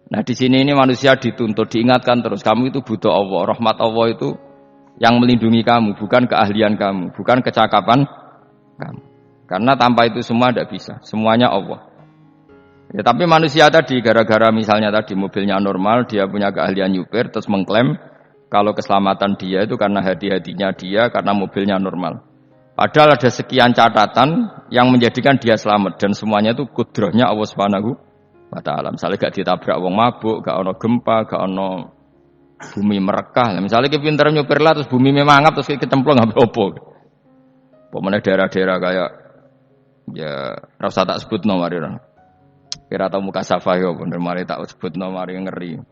Nah di sini ini manusia dituntut, diingatkan terus, kamu itu butuh Allah, rahmat Allah itu yang melindungi kamu, bukan keahlian kamu, bukan kecakapan kamu. Karena tanpa itu semua tidak bisa, semuanya Allah. Ya, tapi manusia tadi, gara-gara misalnya tadi mobilnya normal, dia punya keahlian nyupir, terus mengklaim kalau keselamatan dia itu karena hati-hatinya dia, karena mobilnya normal. Padahal ada sekian catatan yang menjadikan dia selamat, dan semuanya itu kudrahnya Allah Subhanahu wa ta'ala. Misalnya gak ditabrak wong mabuk, gak ono gempa, gak ono bumi merekah. Misalnya kita pintar nyupir lah, terus bumi memangap, terus kita kecemplung nggak apa-apa. Pokoknya daerah-daerah kayak ya rasa tak sebut nomor itu. Kira tahu muka safah ya, bener mari tak sebut nomor yang ngeri.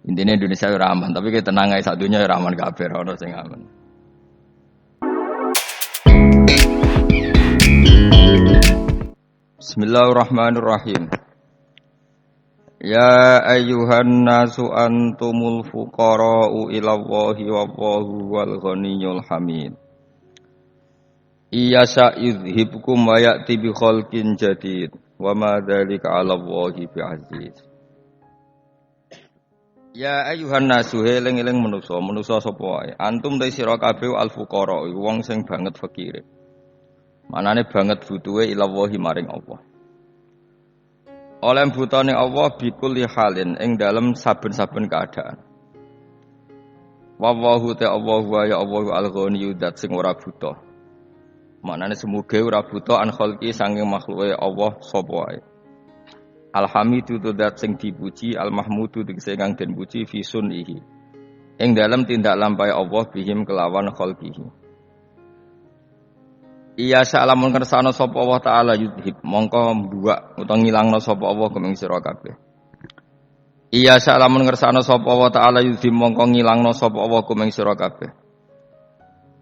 Intinya Indonesia ya aman, tapi kita tenang aja satunya ya aman kabeh, ono sing aman. Bismillahirrahmanirrahim. Ya ayyuhan nasu antumul fuqara'u ilallahi wallahu wal ghaniyyul hamid. Iyasha yudhibkum wa ya'ti bi khalqin jadid wa ma dzalika 'ala Allahi bi'aziz. Ya ayyuhan nasu eling-eling manusa sapa wae. Antum ta sira kabeh al fuqara, wong sing banget fakire. Manane banget butuhe ilallahi maring Allah. Oleh butane Allah bikulli halin ing dalem saben-saben keadaan. Wallahu ta'ala wa ya Allahu al-ghaniyyu dzat sing ora buta. Maknane semoga ora buta an khalqi saking makhluke Allah sapa wae. Alhamidu dzat sing dipuji, al-mahmudu tegese kang den puji fi sunihi. Ing dalem tindak lampahe Allah bihim kelawan khalqihi. Iya salamun kersane sapa Allah taala yudhib mongko mbuak utawa ngilangno sapa Allah kuming sira kabeh. Iya salamun kersane sapa Allah taala yudhib mongko ngilangno sapa Allah kuming sira kabeh.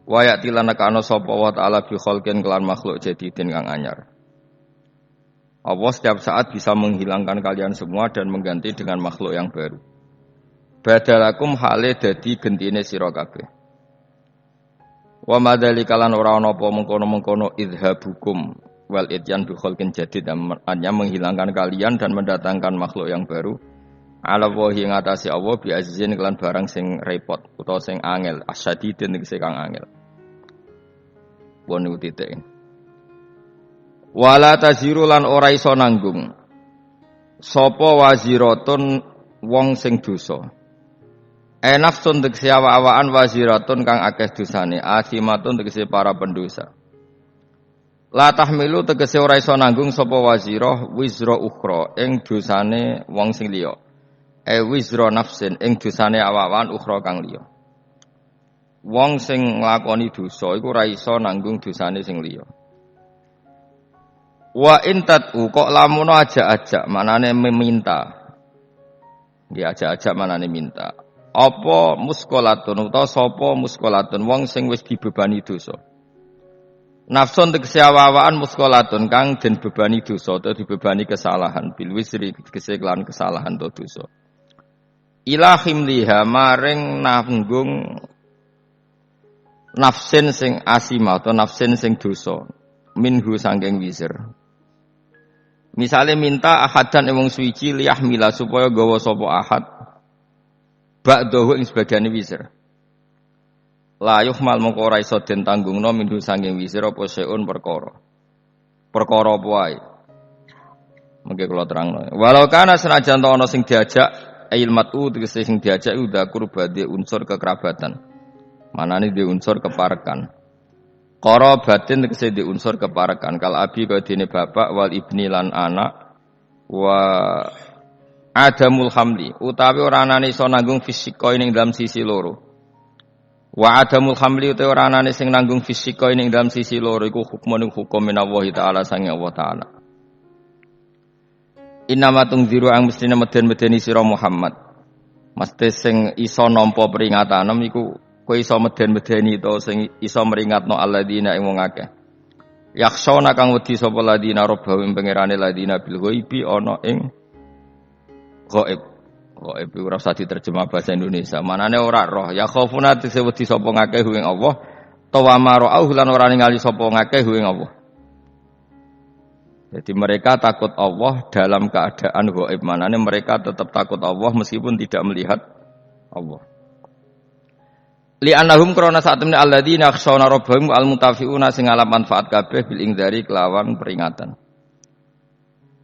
Wa ya'tilana kana sapa Allah taala bi khalqin kelan makhluk jadidin kang anyar. Allah setiap saat bisa menghilangkan kalian semua dan mengganti dengan makhluk yang baru. Badalakum hale dadi gentine sira kabeh. Wa madzalika lan ora ana apa mengkono-mengkono idhabukum wal ityan bi khalqin jadid hanya menghilangkan kalian dan mendatangkan makhluk yang baru ala wahi ngatasi Allah bi azizin kelan barang sing repot utawa sing angel asyadidin tegese kang angel. Wong titik. Wala taziru lan ora iso nanggung sapa waziratun wong sing dosa. Nafsun tegese awak-awakan waziratun kang akeh dosane, asimatun tegese para pendosa. La tahmilu tegese ora iso nanggung sapa wazirah wizra ukhra ing dosane wong sing liya. Wizra nafsin ing dosane awak-awakan ukhra kang liya. Wong sing nglakoni dosa iku ora iso nanggung dosane sing liya. Wa intatu kok lamun ajak-ajak manane meminta. Dia ajak-ajak manane minta. Apa muskolatun utawa sapa muskolatun wong sing wis dibebani dosa. Nafsun tegese awak-awakan muskolatun kang den bebani dosa utawa dibebani kesalahan bil wisri tegese kelan kesalahan to dosa. Ilahim liha maring nanggung nafsin sing asima atau nafsin sing dosa minhu sangking wisir. Misale minta ahadan wong suci liyahmila supaya gawa sapa ahad ba'dahu ing sebagiane wisir. La yuhmal mongko ora iso den tanggungno minhu sanging wisir apa seun perkara. Perkara apa wae. Mengke kula terangno. Walau kana senajan to ana sing diajak ilmatu tegese sing diajak udah kurbade unsur kekerabatan. Manane di unsur keparekan. Qarabatin tegese di unsur keparekan. Kal abi kaya dene bapak wal ibni lan anak wa adamul hamli utawi ora anane iso nanggung fisika ning dalam sisi loro. Wa adamul hamli utawi ora anane sing nanggung fisika ning dalam sisi loro iku hukmun hukum minallahi taala sange Allah taala. Innama tungziru ang mestine meden-medeni sira Muhammad. Mesti sing iso nampa peringatan iku kowe iso meden-medeni to sing iso meringatno alladzina ing wong akeh. Yakhshawna kang wedi sapa ladina rabbahum pangerane ladina bil ghaibi ana ing ghaib ora usah diterjemah bahasa Indonesia. Manane ora roh. Ya khaufuna disewedi sapa ngakeh ing Allah. Tawa marau lan ora ningali sapa ngakeh ing Allah. Jadi mereka takut Allah dalam keadaan gaib. Manane mereka tetap takut Allah meskipun tidak melihat Allah. Li'annahum krana satemene alladzina yakhshawna rabbahum al-mutafiuna sing ngalap manfaat kabeh bil ingdari kelawan peringatan.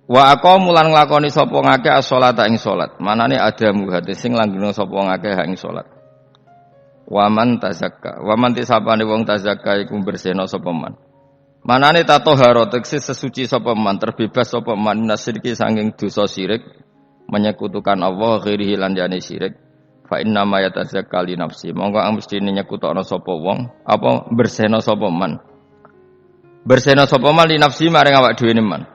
Wa aqamu lan nglakoni sapa ngakeh as-sholata ing salat. Manane ada muhate sing langgeng sapa ngakeh ing salat. Wa man tazakka. Wa man tisabane wong tazakka iku bersihna sapa man. Manane tatoharo tegese sesuci sapa man, terbebas sapa man nasirki saking dosa syirik, menyekutukan Allah ghairihi lan jane syirik. Fa inna ma yatazakka li nafsi. Monggo mesti nyekutokno sapa wong, apa bersihna sapa man. Bersihna sapa man li nafsi maring awak dhewe man.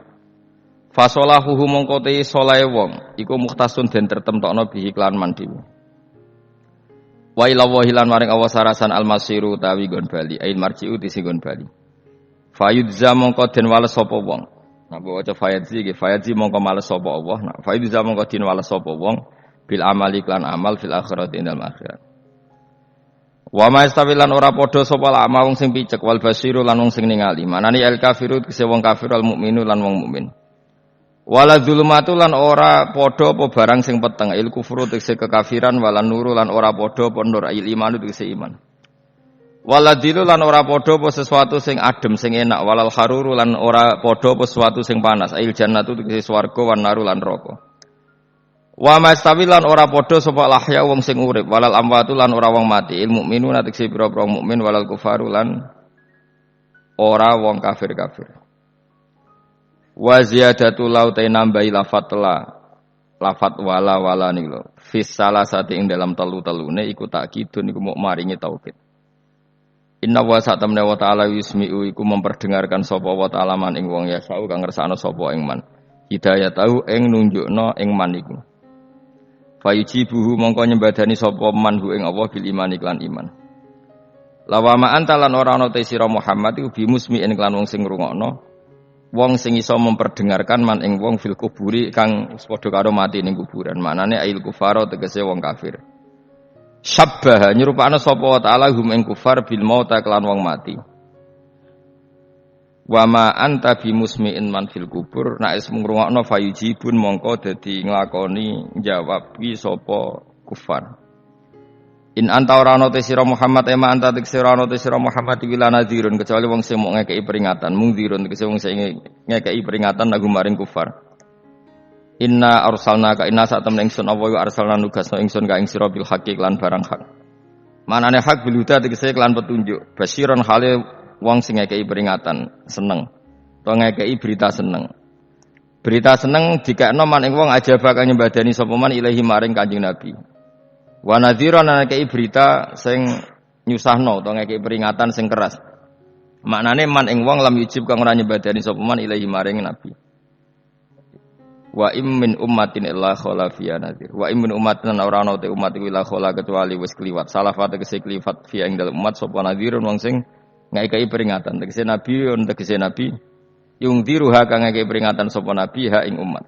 Fa salahuhu mongko te salahe wong iku mukhtasun den tertemtokno bihi klan man dhewe. Wa ila wahilan maring Allah sarasan almasiru tawi gon bali, ail marji'u tisi gon bali. Fayudza mongko den wales sapa wong. Nah waca fayadzi iki fayadzi mongko males sapa Allah. Nah fayudza mongko den wales sapa wong bil amali klan amal fil akhirati indal akhirat. Wa ma istawilan ora padha sapa lama wong sing picek wal basiru lan wong sing ningali. Manane al kafiru kese wong kafir al mukminu lan wong mukmin. Wala dzulumatu lan ora padha apa barang sing peteng il kufru tegese kekafiran wala nuru lan ora padha apa nur il iman tegese iman. Waladilu lan ora padha apa sesuatu sing adem sing enak walal haruru lan ora padha apa sesuatu sing panas ail jannatu tegese swarga wan naru lan neraka. Wa mastawi lan ora padha sapa lahya wong sing urip walal amwatu lan ora wong mati il mukminuna tegese pira-pira mukmin walal kufaru lan ora wong kafir-kafir. Wa ziyadatu laute nambahi lafat wala niku lho fis salasati ing dalam telu-telune iku takkidun iku muk maringi taukid. Inna wa sa'tamna wa ta'ala yusmi'u iku memperdengarkan sapa wa ta'ala man ing wong yasau kang ngersakno sapa ing man. Hidayah tahu ing nunjukno ing man iku. Fayujibuhu mongko nyembadani sapa man hu ing Allah bil iman iklan iman. Lawama antalan ora ana te sira Muhammad iku bimusmi'in iklan wong sing ngrungokno. Wong sing iso memperdengarkan man ing wong fil kuburi kang padha karo mati ning kuburan. Manane ail kufaro tegese wong kafir. Syabbaha nyerupakna sapa wa ta'ala hum ing kufar bil mauta kelan wong mati. Wa ma anta bimusmi'in man fil kubur nek is ngrungokno fayujibun mongko dadi nglakoni jawabi sapa kufar. In anta ora ana te sira Muhammad ema anta te sira ana te sira Muhammad iki lan nadhirun kecuali wong sing mung ngekeki peringatan mungdirun tegese wong sing ngekeki peringatan lagu maring kufar. Inna arsalnaka inna satam ingsun apa wa arsalna nugasno ingsun ka ing sira bil haqqi lan barang hak. Manane hak bil huda tegese lan petunjuk. Basyiron hale wong sing ngekeki peringatan seneng. To ngekeki berita seneng. Berita seneng dikekno man ing wong aja bakal nyembadani sapa man ilahi maring Kanjeng Nabi. Wa nadhiran ngekeki berita sing nyusahno to ngekeki peringatan sing keras. Maknane man ing wong lam yujib kang ora nyembadani sapa man ilahi maring Nabi. Wa min ummatin illa khala fiya nadhir. Wa min ummatin ora ana te umat iku illa khala kecuali wis kliwat. Salafat tegese kliwat fiya ing dalem umat sapa nadhirun wong sing ngekeki peringatan. Tegese nabi yung diruha kang ngekeki peringatan sapa nabi ha ing umat.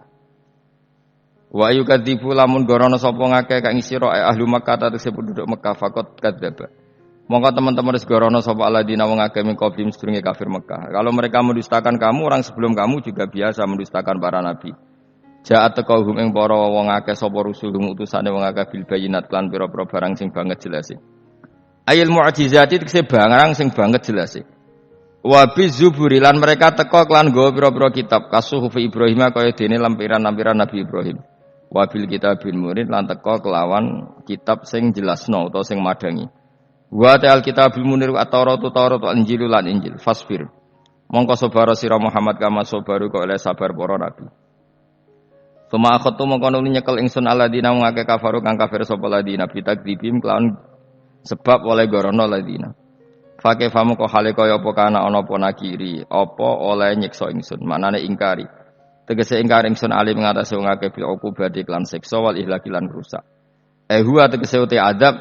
Wa yukadzibu lamun gorono sapa ngakeh kang sira ahli Makkah tegese penduduk Mekah fakot kadzaba. Monggo teman-teman wis gorono sapa alladzina wong akeh min qablihim sedurunge kafir Mekah. Kalau mereka mendustakan kamu, orang sebelum kamu juga biasa mendustakan para nabi. Ja'at taqahum ing para wong akeh sapa rusulum utusane wong akeh bil bayinat lan pira-pira barang sing banget jelas. Ayil mu'jizati tekse barang sing banget jelas. Wa bizuburi lan mereka teka klan nggawa pira-pira kitab kasuhuf Ibrahim kaya dene lampiran-lampiran Nabi Ibrahim. Wa bil kitabil murid lan teka kelawan kitab sing jelasno utawa sing madangi. Wa ta'al kitabul munir at-Taurat wal Injil lan Injil fasfir. Mongko sabar sira Muhammad kama sabaru kok oleh sabar para nabi. Suma akhatu mongko nuli nyekel ingsun alladzina ngake kafaru kang kafir sapa ladina bitakdibim kelawan sebab oleh gorono ladina. Fake famu kok hale kaya apa kana ana apa nakiri apa oleh nyiksa ingsun maknane ingkari. Tegese ingkar ingsun ali ngatasi wong akeh bil uqubati lan siksa wal ihlaki lan rusak. Huwa tegese uti adab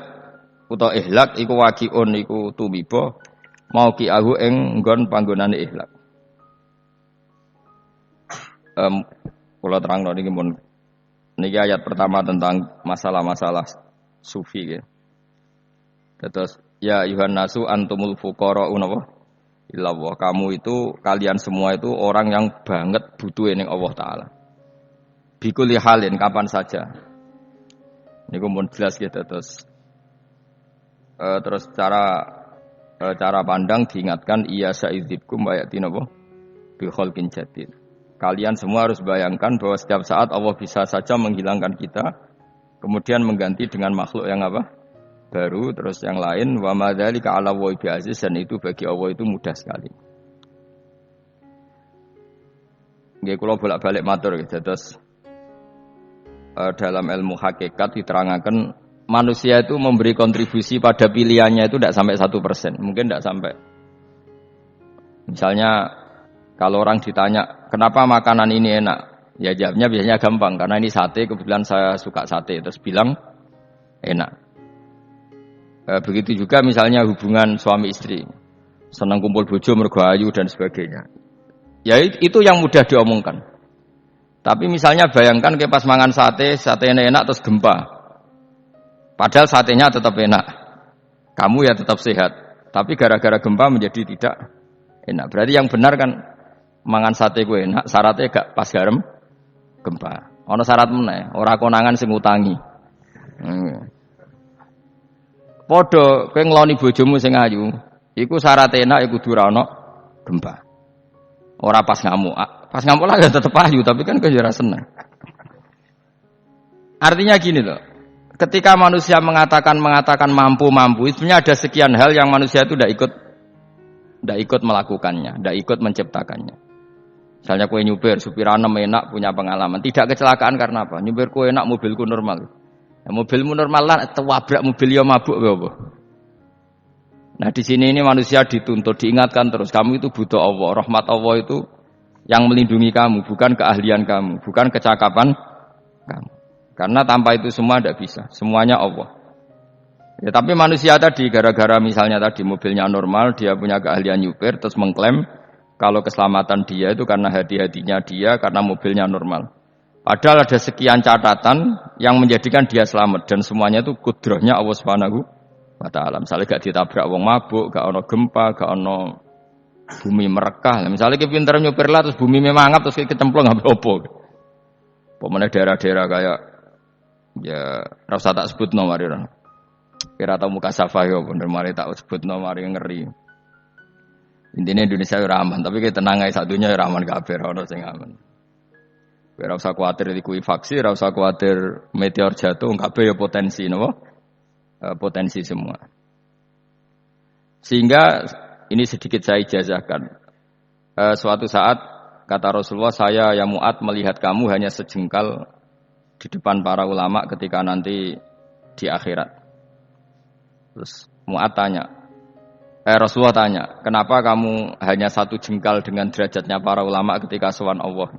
utawa ihlak iku waqiun iku tumiba mau ki ahu ing nggon panggonane ihlak. Kula terangno niki mun niki ayat pertama tentang masalah-masalah sufi ya. Terus ya ayuhan nasu antumul fuqara unapa illallah. Kamu itu, kalian semua itu orang yang banget butuh ning Allah Ta'ala. Bikuli halin, kapan saja. Ini pun jelas gitu. Terus cara pandang diingatkan iya sa'idibkum bayatin apa? Bi khalqin jadid. Kalian semua harus bayangkan bahwa setiap saat Allah bisa saja menghilangkan kita, kemudian mengganti dengan makhluk yang apa? Baru, terus yang lain wa madzalika 'ala Allahi bi'aziz, dan itu bagi Allah itu mudah sekali. Nggih kula bolak-balik matur gitu. Terus dalam ilmu hakikat diterangkan manusia itu memberi kontribusi pada pilihannya itu tidak sampai 1%, mungkin tidak sampai. Misalnya kalau orang ditanya kenapa makanan ini enak, ya jawabnya biasanya gampang karena ini sate, kebetulan saya suka sate, terus bilang enak. Begitu juga misalnya hubungan suami istri, senang kumpul bojo mergo ayu dan sebagainya. Ya itu yang mudah diomongkan. Tapi misalnya bayangkan ke pas mangan sate enak terus gempa. Padahal satenya tetap enak. Kamu ya tetap sehat. Tapi gara-gara gempa menjadi tidak enak. Berarti yang benar kan mangan sate gue enak, syaratnya gak pas garam gempa. Ono syarat meneh, ora konangan sing ngutangi. Padha kowe ngloni bojomu sing ayu, iku syarat enak iku kudu ora ono gempa. Ora pas ngamuk. Pas ngamuk lah ya tetep ayu, tapi kan kowe ora seneng. Artinya gini loh. Ketika manusia mengatakan mampu, sebenarnya ada sekian hal yang manusia itu tidak ikut melakukannya, tidak ikut menciptakannya. Misalnya kue nyupir, supiranem enak, punya pengalaman, tidak kecelakaan karena apa? Nyupir kue enak, mobilku normal. Nah, mobilmu normal lah, wabrak mobil ya mabuk apa? Nah di sini ini manusia dituntut, diingatkan terus, kamu itu butuh Allah, rahmat Allah itu yang melindungi kamu, bukan keahlian kamu, bukan kecakapan kamu. Karena tanpa itu semua tidak bisa, semuanya Allah. Ya, tapi manusia tadi, gara-gara misalnya tadi mobilnya normal, dia punya keahlian nyupir, terus mengklaim kalau keselamatan dia itu karena hati-hatinya dia, karena mobilnya normal. Padahal ada sekian catatan yang menjadikan dia selamat, dan semuanya itu kudrahnya Allah Subhanahu wa Ta'ala. Misalnya gak ditabrak wong mabuk, gak ono gempa, gak ono bumi merekah. Misalnya kita pintar nyupir lah, terus bumi memangap, terus kita kecemplung apa-apa. Pemene daerah-daerah kayak ya rasa tak sebut nomor ora. Kira tau muka safah yo bener mari tak sebut nomor ngeri. Intine Indonesia ora aman, tapi kita tenang ae sak dunya ora aman kabeh, ora sing aman. Ora usah kuwatir dikuwi faksi, ora usah kuwatir meteor jatuh, kabeh yo potensi napa? Potensi semua. Sehingga ini sedikit saya ijazahkan. Suatu saat kata Rasulullah, saya yang Mu'ad melihat kamu hanya sejengkal di depan para ulama ketika nanti di akhirat. Terus Mu'ad tanya, Rasulullah tanya, kenapa kamu hanya satu jengkal dengan derajatnya para ulama ketika sowan Allah?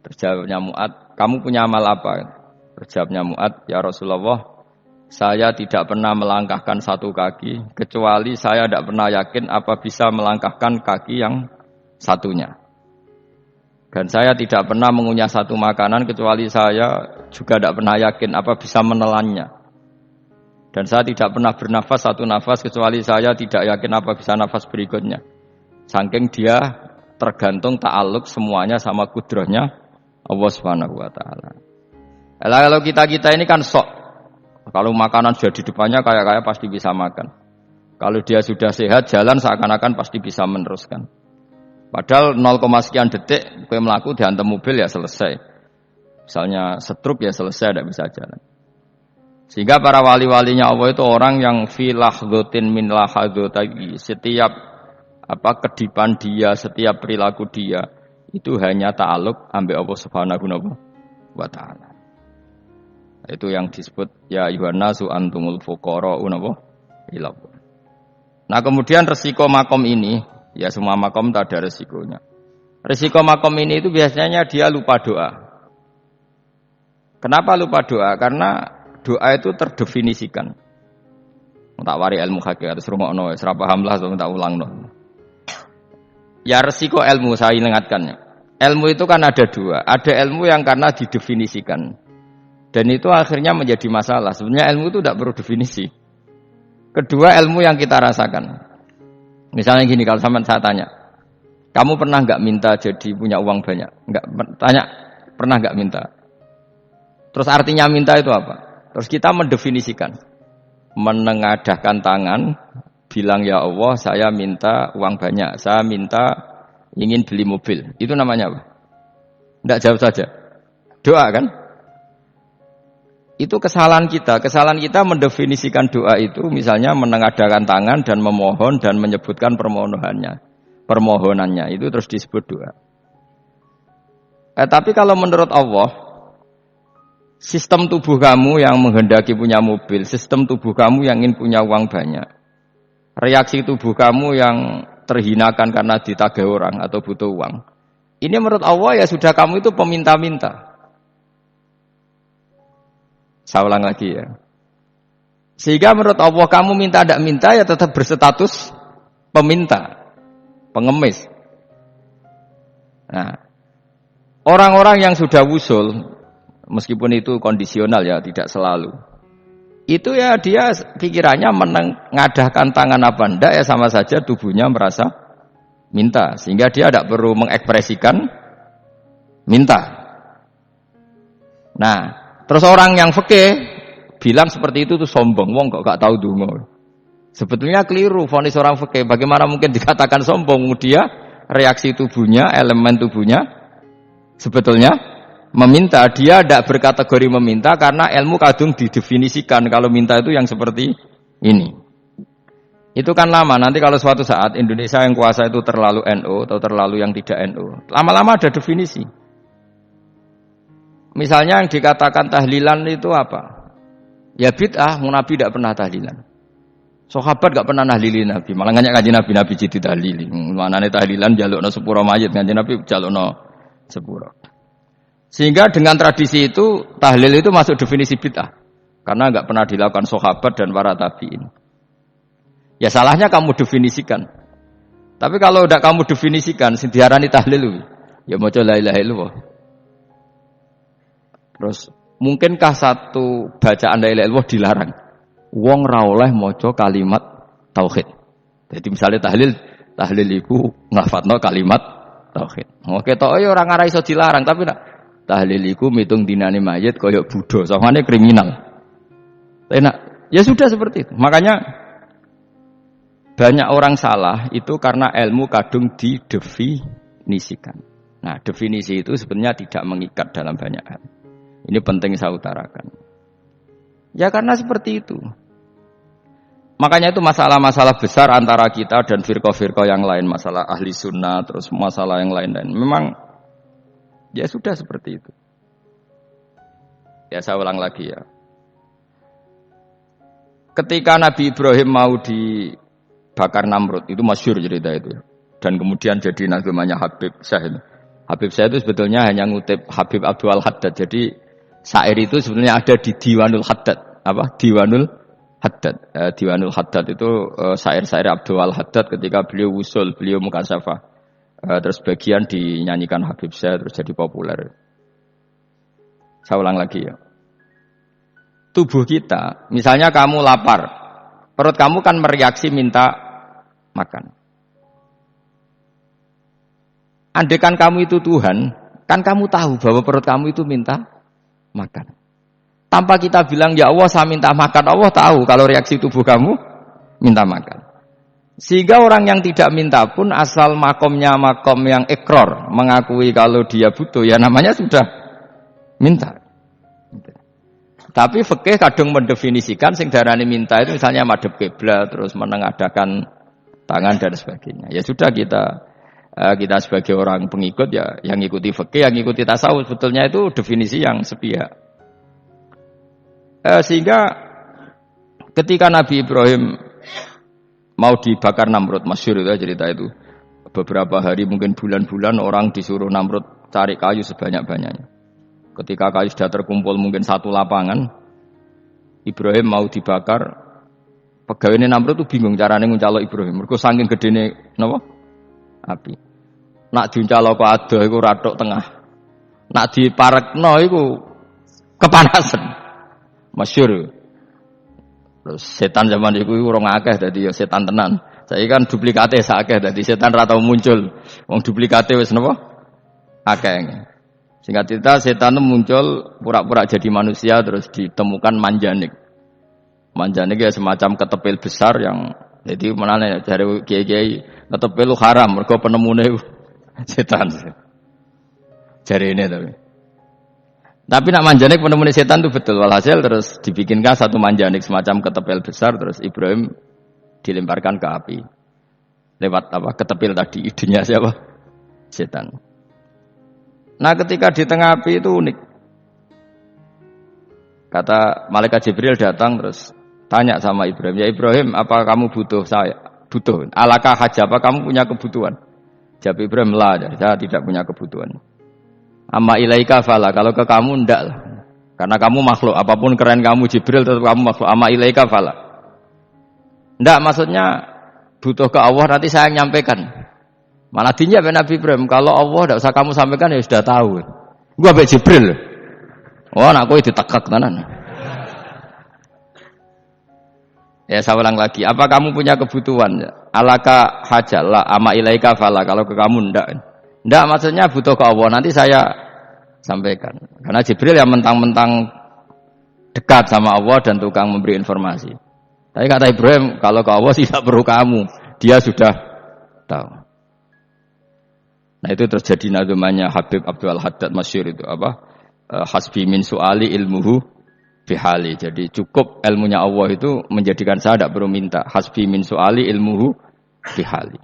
Terjawabnya Mu'ad, kamu punya amal apa? Terjawabnya Mu'ad, ya Rasulullah, saya tidak pernah melangkahkan satu kaki, kecuali saya tidak pernah yakin apa bisa melangkahkan kaki yang satunya. Dan saya tidak pernah mengunyah satu makanan kecuali saya juga tidak pernah yakin apa bisa menelannya. Dan saya tidak pernah bernafas satu nafas kecuali saya tidak yakin apa bisa nafas berikutnya. Saking dia tergantung ta'aluk semuanya sama kudrahnya Allah Subhanahu wa Ta'ala. Kalau kita ini kan sok. Kalau makanan sudah di depannya kayak pasti bisa makan. Kalau dia sudah sehat jalan seakan-akan pasti bisa meneruskan. Padahal 0, sekian detik kowe mlaku dihantam mobil ya selesai. Misalnya stroke ya selesai, tidak bisa jalan. Sehingga para wali-walinya Allah itu orang yang fi lahdhatin min lahadzati, setiap kedipan dia, setiap perilaku dia itu hanya ta'aluk ambek Allah Subhanahu wa Ta'ala. Itu yang disebut ya yuhannasu antumul fuqara ila Allah. Nah, kemudian resiko makom ini, ya semua makom tak ada resikonya. Resiko makom ini itu biasanya dia lupa doa. Kenapa lupa doa? Karena doa itu terdefinisikan. Tak wari ilmu hakikat terus rungokno wis ora paham lah tak ulangno. Ya resiko ilmu saya ingatkan. Ilmu itu kan ada dua. Ada ilmu yang karena didefinisikan. Dan itu akhirnya menjadi masalah. Sebenarnya ilmu itu tidak perlu definisi. Kedua ilmu yang kita rasakan. Misalnya gini, kalau saya tanya, kamu pernah nggak minta jadi punya uang banyak? Nggak, tanya, pernah nggak minta? Terus artinya minta itu apa? Terus kita mendefinisikan, menengadahkan tangan, bilang ya Allah, saya minta uang banyak, saya minta ingin beli mobil. Itu namanya apa? Nggak jawab saja. Doa kan? Itu kesalahan kita. Kesalahan kita mendefinisikan doa itu misalnya menengadahkan tangan dan memohon dan menyebutkan permohonannya itu terus disebut doa. Tapi kalau menurut Allah, sistem tubuh kamu yang menghendaki punya mobil, sistem tubuh kamu yang ingin punya uang banyak, reaksi tubuh kamu yang terhinakan karena ditagih orang atau butuh uang, ini menurut Allah ya sudah kamu itu peminta-minta. Saya ulang lagi ya. Sehingga menurut Allah kamu minta tidak minta ya tetap berstatus peminta, pengemis. Nah, orang-orang yang sudah wusul, meskipun itu kondisional ya, tidak selalu. Itu ya dia pikirannya menengadahkan tangan apa enggak ya sama saja tubuhnya merasa minta. Sehingga dia tidak perlu mengekspresikan minta. Nah, terus orang yang fikih bilang seperti itu tuh sombong, wong kok gak tahu donga. Sebetulnya keliru vonis orang fikih. Bagaimana mungkin dikatakan sombong? Dia reaksi tubuhnya, elemen tubuhnya sebetulnya meminta. Dia tidak berkategori meminta karena ilmu kadung didefinisikan kalau minta itu yang seperti ini. Itu kan lama. Nanti kalau suatu saat Indonesia yang kuasa itu terlalu NU atau terlalu yang tidak NU, lama-lama ada definisi. Misalnya yang dikatakan tahlilan itu apa? Ya bid'ah, Nabi tidak pernah tahlilan. Sahabat tidak pernah nahlilin Nabi, malah nganyak kanjeng Nabi jadi tahlili. Manane tahlilan jalukno sepuro mayit, kanjeng Nabi jalukno sepuro. Sehingga dengan tradisi itu tahlil itu masuk definisi bid'ah. Karena enggak pernah dilakukan sahabat dan para tabi'in. Ya salahnya kamu definisikan. Tapi kalau tidak kamu definisikan, sing diarani tahlil ya maca la ilaha illallah. Terus mungkinkah satu bacaan la ilaha illallah dilarang? Wong ra oleh maca kalimat tauhid. Jadi misalnya tahlil iku nglafatno kalimat tauhid. Oke tok ya ora ngara iso dilarang, tapi nak tahlil iku mitung dinane mayit kaya Buddha, sangane kriminal. Enak. Ya sudah seperti itu. Makanya banyak orang salah itu karena ilmu kadung didefinisikan. Nah, definisi itu sebenarnya tidak mengikat dalam banyak hal. Ini penting saya utarakan. Ya karena seperti itu. Makanya itu masalah-masalah besar antara kita dan firqah-firqah yang lain. Masalah ahli sunnah, terus masalah yang lain-lain. Memang, ya sudah seperti itu. Ya saya ulang lagi ya. Ketika Nabi Ibrahim mau dibakar Namrud, itu masyhur cerita itu. Dan kemudian jadi namanya Habib Syah. Habib Syah itu sebetulnya hanya ngutip Habib Abdul Haddad. Jadi syair itu sebenarnya ada di Diwanul Haddad. Apa? Diwanul Haddad. Diwanul Haddad itu syair-syair Abdul Haddad ketika beliau usul, beliau mukasyafah. Terus bagian dinyanyikan Habib Syah terus jadi populer. Saya ulang lagi ya. Tubuh kita, misalnya kamu lapar, perut kamu kan mereaksi minta makan. Andaikan kamu itu Tuhan, kan kamu tahu bahwa perut kamu itu minta makan. Tanpa kita bilang, ya Allah saya minta makan, Allah tahu kalau reaksi tubuh kamu minta makan. Sehingga orang yang tidak minta pun asal makomnya makom yang ikror, mengakui kalau dia butuh, ya namanya sudah minta. Tapi fikih kadang mendefinisikan sing darani minta itu misalnya madhep kiblat, terus menengadahkan tangan dan sebagainya. Ya sudah kita sebagai orang pengikut ya yang ikuti fikih, yang ikuti tasawuf, sebetulnya itu definisi yang sepihak. Sehingga ketika Nabi Ibrahim mau dibakar Namrud, masyhur itu cerita itu. Beberapa hari mungkin bulan-bulan orang disuruh Namrud cari kayu sebanyak-banyaknya. Ketika kayu sudah terkumpul mungkin satu lapangan, Ibrahim mau dibakar. Pegawainya Namrud itu bingung caranya nguncalok Ibrahim. Mergo saking gedene napa? Api. Nak diuncalok kok adoh iku rathok tengah. Nak diparekno iku kepanasan. Masyhur. Terus setan zaman itu orang akeh dadi ya setan tenan. Saya kan duplikate sakeh dadi setan ra tau muncul. Wong duplikate wis napa? Akeh. Singkat cerita setan itu muncul pura-pura jadi manusia terus ditemukan manjanik. Manjanik ya semacam ketepil besar yang jadi menane dari kiai-kiai ketepil haram mergo penemune setan. Jari ini tapi nak manjanik penemune setan itu betul. Walhasil terus dibikinkan satu manjanik semacam ketepil besar terus Ibrahim dilemparkan ke api. Lewat apa? Ketepil tadi idenya siapa? Setan. Nah ketika di tengah api itu unik. Kata malaikat Jibril datang terus tanya sama Ibrahim, ya Ibrahim apa kamu butuh saya? Butuh. Alakah hajah apa kamu punya kebutuhan? Jawab Ibrahim, lah saya tidak punya kebutuhan. Amma ilaika fala, kalau ke kamu ndak lah. Karena kamu makhluk, apapun keren kamu Jibril tetap kamu makhluk. Amma ilaika fala. Ndak maksudnya butuh ke Allah nanti saya yang nyampaikan. Malah dinya Nabi Ibrahim, kalau Allah tidak usah kamu sampaikan ya sudah tahu. Gua be Jibril. Oh, anakku ditekak tenan. Ya saya ulang lagi, apa kamu punya kebutuhan? Alaka hajal la ama ilaika fala, kalau ke kamu ndak. Ndak maksudnya butuh ke Allah nanti saya sampaikan. Karena Jibril yang mentang-mentang dekat sama Allah dan tukang memberi informasi. Tapi kata Ibrahim, kalau ke Allah tidak perlu kamu, dia sudah tahu. Nah itu terjadi nazmannya Habib Abdul Haddad masyhur itu apa? Hasbi min su'ali ilmuhu bihali. Jadi cukup ilmunya Allah itu menjadikan saya tidak perlu minta. Hasbi min su'ali ilmuhu bihali.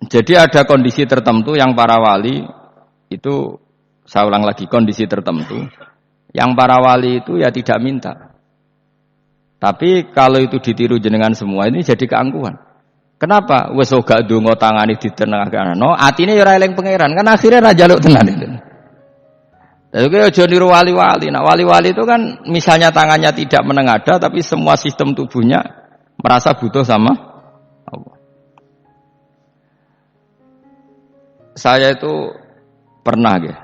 Jadi ada kondisi tertentu yang para wali itu, saya ulang lagi, kondisi tertentu yang para wali itu ya tidak minta. Tapi kalau itu ditiru jenengan semua ini jadi keangkuhan. Kenapa? Wes gak ndonga tangane ditenangakno, atine ya ora eling pangeran, kan akhirnya ra njaluk tenan itu. Lha kok aja niru wali-wali. Nah, wali-wali itu kan misalnya tangannya tidak menengadah tapi semua sistem tubuhnya merasa butuh sama Allah. Saya itu pernah ya.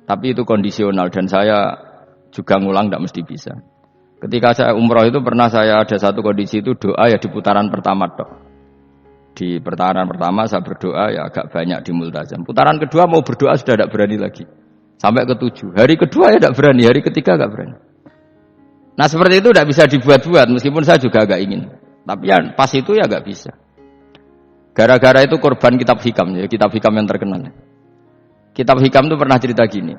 Tapi itu kondisional dan saya juga ngulang tidak mesti bisa. Ketika saya umroh itu pernah saya ada satu kondisi itu doa ya di putaran pertama tok. Di putaran pertama saya berdoa ya agak banyak di multazam. Putaran kedua mau berdoa sudah tidak berani lagi. Sampai ke-7. Hari kedua ya tidak berani, hari ketiga tidak berani. Nah seperti itu tidak bisa dibuat-buat meskipun saya juga agak ingin. Tapi ya pas itu ya agak bisa. Gara-gara itu korban kitab hikam ya, kitab hikam yang terkenal. Kitab hikam itu pernah cerita gini.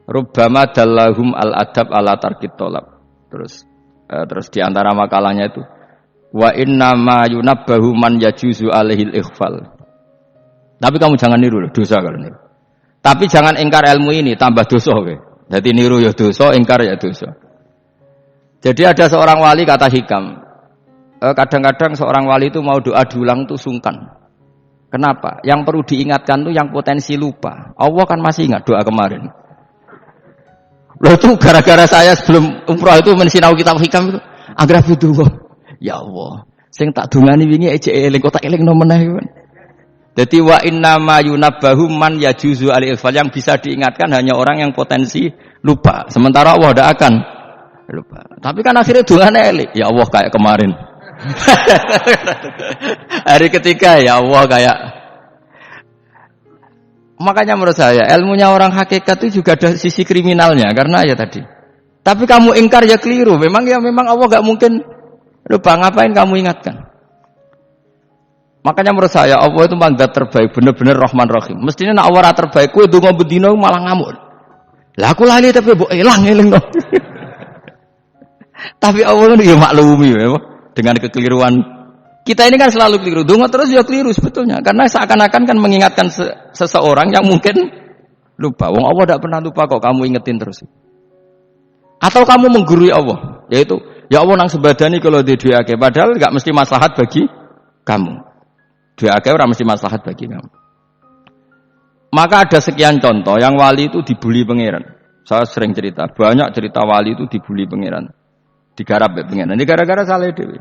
Rubbama dallahum al-adab ala tarkit tolab. Terus di antara makalahnya itu wa inna ma yunabbahu man yajuzu alaihil ikhfal. Tapi kamu jangan niru loh, dosa kalau niru. Tapi jangan ingkar ilmu ini, tambah dosa kowe. Jadi niru ya dosa, ingkar ya dosa. Jadi ada seorang wali kata hikam. Kadang-kadang seorang wali itu mau doa diulang itu sungkan. Kenapa? Yang perlu diingatkan tuh yang potensi lupa. Allah kan masih ingat doa kemarin. Loh itu gara-gara saya sebelum umrah itu mensinau kitab hikam itu agar butuh. Ya Allah, sing tak dungani wingi ejek eling kok tak elingno meneh. Dadi wa inna ma yunabbahu man yajuzu al-ifal, yang bisa diingatkan hanya orang yang potensi lupa. Sementara Allah tidak akan lupa. Tapi kan akhirnya dungane eling. Ya Allah kayak kemarin. Hari ketiga ya Allah kayak. Makanya menurut saya ilmunya orang hakikat itu juga ada sisi kriminalnya karena ya tadi. Tapi kamu ingkar ya keliru. Memang Allah enggak mungkin lupa, ngapain kamu ingatkan? Makanya menurut saya Allah itu mandat terbaik, bener-bener Rahman Rahim. Mestinya nak Allah terbaik, kowe donga bedino malah ngamuk. Lah aku lali tapi mbok eling no. Tapi Allah itu ya maklumi ya, dengan kekeliruan. Kita ini kan selalu keliru, donga terus ya keliru sebetulnya. Karena seakan-akan kan mengingatkan seseorang yang mungkin lupa. Wong Allah tidak pernah lupa kok, kamu ingetin terus. Atau kamu menggurui Allah, yaitu ya Allah nang sebadani kalau di dua akeh, padahal enggak mesti maslahat bagi kamu. Dua akeh ora mesti maslahat bagi kamu. Maka ada sekian contoh yang wali itu dibuli pangeran. Saya sering cerita, banyak cerita wali itu dibuli pangeran. Digarap pangeran. Ini gara-gara salah dewe.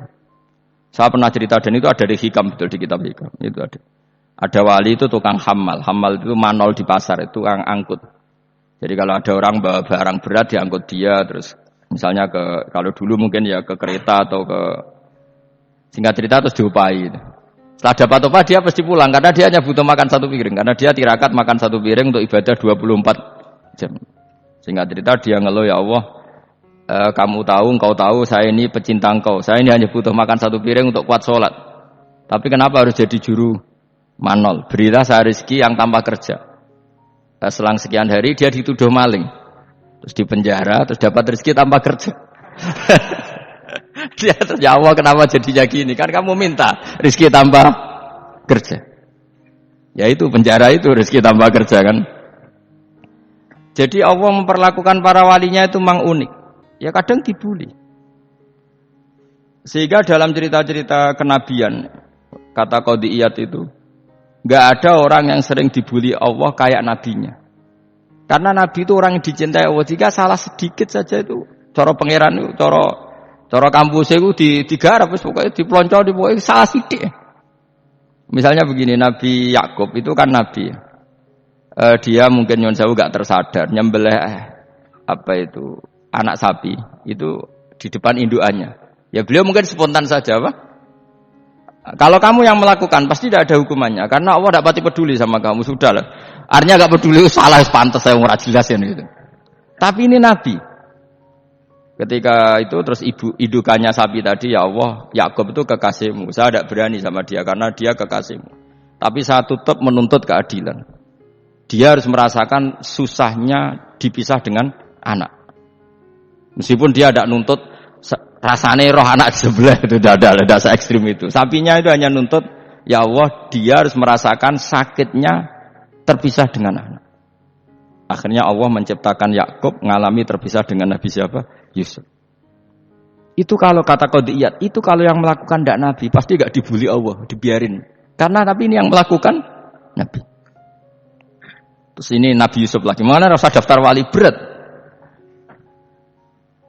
Saya pernah cerita dan itu ada di hikam, betul di kitab hikam. Itu ada. Ada wali itu tukang hamal. Hamal itu manol di pasar, itu tukang angkut. Jadi kalau ada orang bawa barang berat diangkut dia, terus misalnya kalau dulu mungkin ya ke kereta atau ke Singkat cerita terus diupahi. Setelah dapat upah dia pasti pulang karena dia hanya butuh makan satu piring karena dia tirakat makan satu piring untuk ibadah 24 jam. Singkat cerita dia ngeluh, ya Allah, kamu tahu, engkau tahu saya ini pecinta engkau. Saya ini hanya butuh makan satu piring untuk kuat sholat. Tapi kenapa harus jadi juru manol? Berilah saya rezeki yang tanpa kerja. Selang sekian hari dia dituduh maling. Terus dipenjara, terus dapat rezeki tanpa kerja. Dia terus, ya Allah kenapa jadinya gini? Kan kamu minta rezeki tanpa kerja. Ya itu penjara itu rezeki tanpa kerja kan. Jadi Allah memperlakukan para walinya itu memang unik. Ya kadang dibuli. Sehingga dalam cerita-cerita kenabian, kata Qadiyat itu, enggak ada orang yang sering dibuli Allah kayak nabinya. Karena nabi itu orang yang dicintai Allah. Jika salah sedikit saja itu, cara pangeran itu, cara kampus itu digarap, pokoknya dipelonco, pokoknya salah sidik. Misalnya begini, Nabi Yakub itu kan nabi. Dia mungkin nyon sewu gak tersadar nyembelih anak sapi itu di depan indukannya. Ya beliau mungkin spontan saja, Pak. Kalau kamu yang melakukan pasti tidak ada hukumannya karena Allah tidak pati peduli sama kamu, sudahlah. Artinya gak peduli, salah pantas saya ora jelas ya gitu. Tapi ini nabi. Ketika itu terus indukannya sapi tadi, ya Allah, Yakub itu kekasihmu. Saya tidak berani sama dia karena dia kekasihmu. Tapi saya tetap menuntut keadilan. Dia harus merasakan susahnya dipisah dengan anak. Meskipun dia tidak nuntut rasanya roh anak di sebelah itu tidak se ekstrim itu. Sapinya itu hanya nuntut, ya Allah, dia harus merasakan sakitnya terpisah dengan anak. Akhirnya Allah menciptakan Yakub mengalami terpisah dengan Nabi siapa? Yusuf. Itu kalau kata Qadiyat, itu kalau yang melakukan tidak Nabi pasti gak dibully Allah, dibiarin. Karena Nabi ini yang melakukan Nabi. Terus ini Nabi Yusuf lagi. Mana rasa daftar wali berat?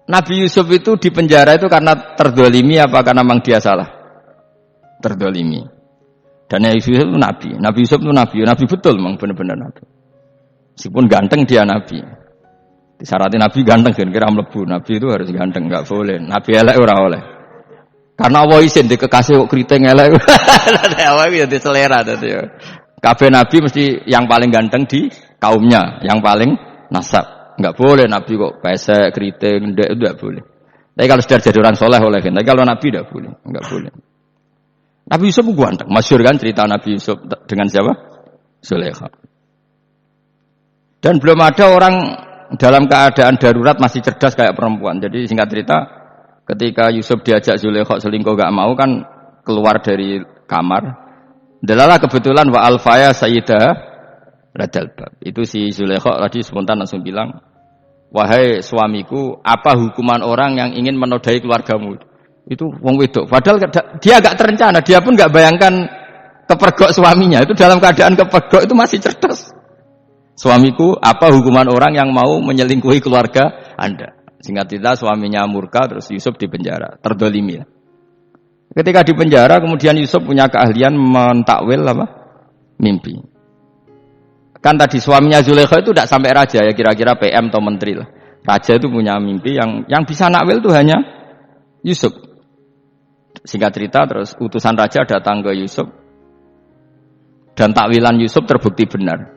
Nabi Yusuf itu di penjara itu karena terdolimi apa karena memang dia salah? Terdolimi. Dan Nabi Yusuf itu Nabi. Nabi Yusuf itu Nabi. Nabi betul memang benar-benar Nabi. Meskipun ganteng dia Nabi. Disyaratkan Nabi ganteng kira-kira mlebu. Nabi itu harus ganteng, enggak boleh. Nabi elek ora oleh. Karena Allah izin di kekasih kok kriting elek. Allah itu di selera tadi. Kabeh Nabi mesti yang paling ganteng di kaumnya, yang paling nasab. Enggak boleh Nabi kok pesek, kriting, ndek itu enggak boleh. Tapi kalau sudah jadi orang soleh oleh kan. Tapi kalau Nabi enggak boleh, enggak boleh. Nabi Yusuf ganteng, masyhur kan cerita Nabi Yusuf dengan siapa? Zulaikha. Dan belum ada orang dalam keadaan darurat masih cerdas kayak perempuan. Jadi singkat cerita, ketika Yusuf diajak Zulaikha selingkuh enggak mau kan keluar dari kamar. Delalah kebetulan wa alfaya sayyidah radal bab. Itu si Zulaikha tadi spontan langsung bilang, "Wahai suamiku, apa hukuman orang yang ingin menodai keluargamu?" Itu wong wedok. Padahal dia agak terencana, dia pun enggak bayangkan kepergok suaminya. Itu dalam keadaan kepergok itu masih cerdas. Suamiku, apa hukuman orang yang mau menyelingkuhi keluarga Anda? Singkat cerita suaminya murka terus Yusuf dipenjara, terdolimi. Ketika di penjara, kemudian Yusuf punya keahlian mentakwil mimpi. Kan tadi suaminya Zulaikha itu tidak sampai raja ya, kira-kira PM atau menteri lah. Raja itu punya mimpi yang bisa nakwil itu hanya Yusuf. Singkat cerita, terus utusan raja datang ke Yusuf dan takwilan Yusuf terbukti benar.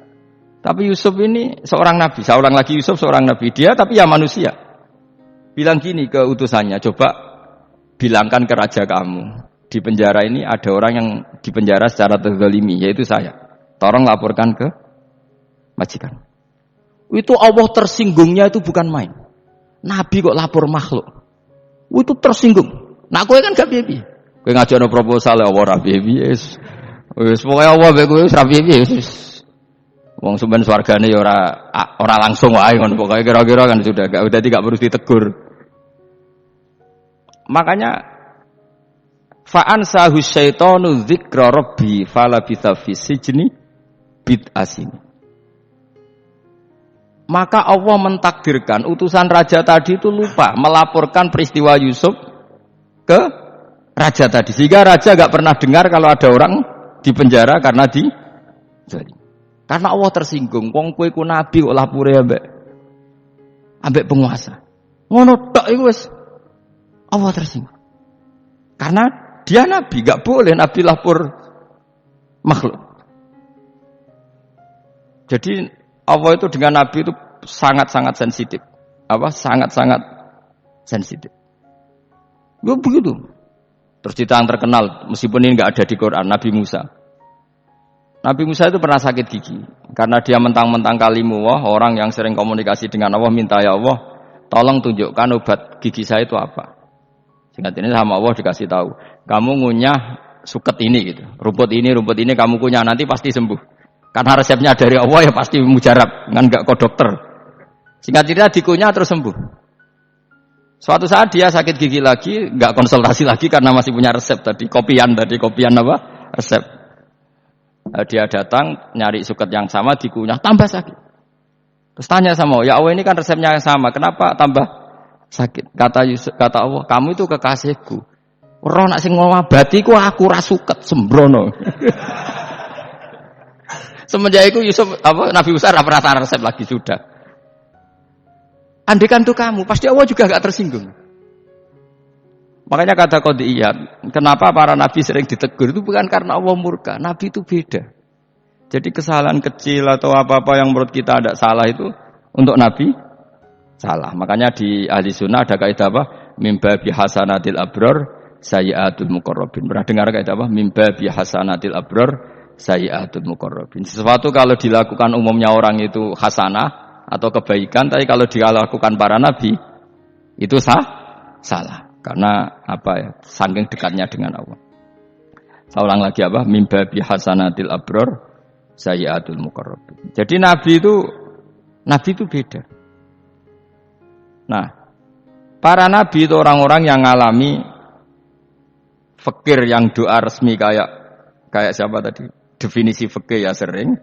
Tapi Yusuf ini seorang nabi, saya ulang lagi Yusuf seorang nabi, dia tapi ya manusia. Bilang gini ke utusannya, coba bilangkan ke raja kamu, di penjara ini ada orang yang di penjara secara terzalimi, yaitu saya. Tolong laporkan ke majikan. Itu Allah tersinggungnya itu bukan main. Nabi kok lapor makhluk. Itu tersinggung. Nah, kowe kan gak piye-piye. Kowe ngajakno proposal ya ora piye-piye. Wis pokoke Allah mek kowe ora piye-piye wis. Wong sampean swargane ya ora langsung wae ngono pokoke kira-kira kan sudah tidak perlu ditegur. Makanya fa'an sahu syaitanu dzikra rabbi falabitha fi sijni bid'asin. Maka Allah mentakdirkan utusan raja tadi itu lupa melaporkan peristiwa Yusuf ke raja tadi. Sehingga raja enggak pernah dengar kalau ada orang di penjara karena karena Allah tersinggung. Wong kowe ku nabi kok lapore ambek penguasa. Ngono tok iku wis Allah tersinggung. Karena Dia nabi, enggak boleh nabi lapor makhluk. Jadi Allah itu dengan nabi itu sangat-sangat sensitif. Sangat-sangat sensitif. Ya begitu. Terus cerita yang terkenal, meskipun ini enggak ada di Quran, Nabi Musa. Nabi Musa itu pernah sakit gigi karena dia mentang-mentang kalimullah, orang yang sering komunikasi dengan Allah, minta ya Allah, tolong tunjukkan obat gigi saya itu apa. Singkat ini sama Allah dikasih tahu, kamu ngunyah suket ini gitu, rumput ini kamu kunyah, nanti pasti sembuh. Karena resepnya dari Allah ya pasti mujarab, kan enggak kok dokter. Singkat cerita dikunyah terus sembuh. Suatu saat dia sakit gigi lagi, enggak konsultasi lagi karena masih punya resep kopian apa? Resep. Dia datang nyari suket yang sama dikunyah tambah sakit. Terus tanya sama Allah, ya Allah ini kan resepnya yang sama, kenapa tambah sakit? Kata Allah, kamu itu kekasihku. Ora nak sing ngobati ku aku ra suket sembrono. Semenjak itu Nabi Musa ora pernah resep lagi sudah. Andaikan itu kamu, pasti Allah juga gak tersinggung. Makanya kata qadiyat, kenapa para nabi sering ditegur itu bukan karena Allah murka. Nabi itu beda. Jadi kesalahan kecil atau apa-apa yang menurut kita ada salah itu untuk nabi salah. Makanya di ahli sunnah ada kaidah apa? Mimba bihasanatil abror sayyiatul muqarrabin. Pernah dengar kaidah apa? Mimba bihasanatil abror sayyiatul muqarrabin. Sesuatu kalau dilakukan umumnya orang itu hasanah atau kebaikan, tapi kalau dilakukan para nabi itu salah karena saking dekatnya dengan Allah. Saya ulang lagi mimba bihasanatil abror sayyiatul muqarrabin. Jadi nabi itu beda. Nah, para nabi itu orang-orang yang ngalami fikir yang doa resmi kayak siapa tadi? Definisi fikir ya sering.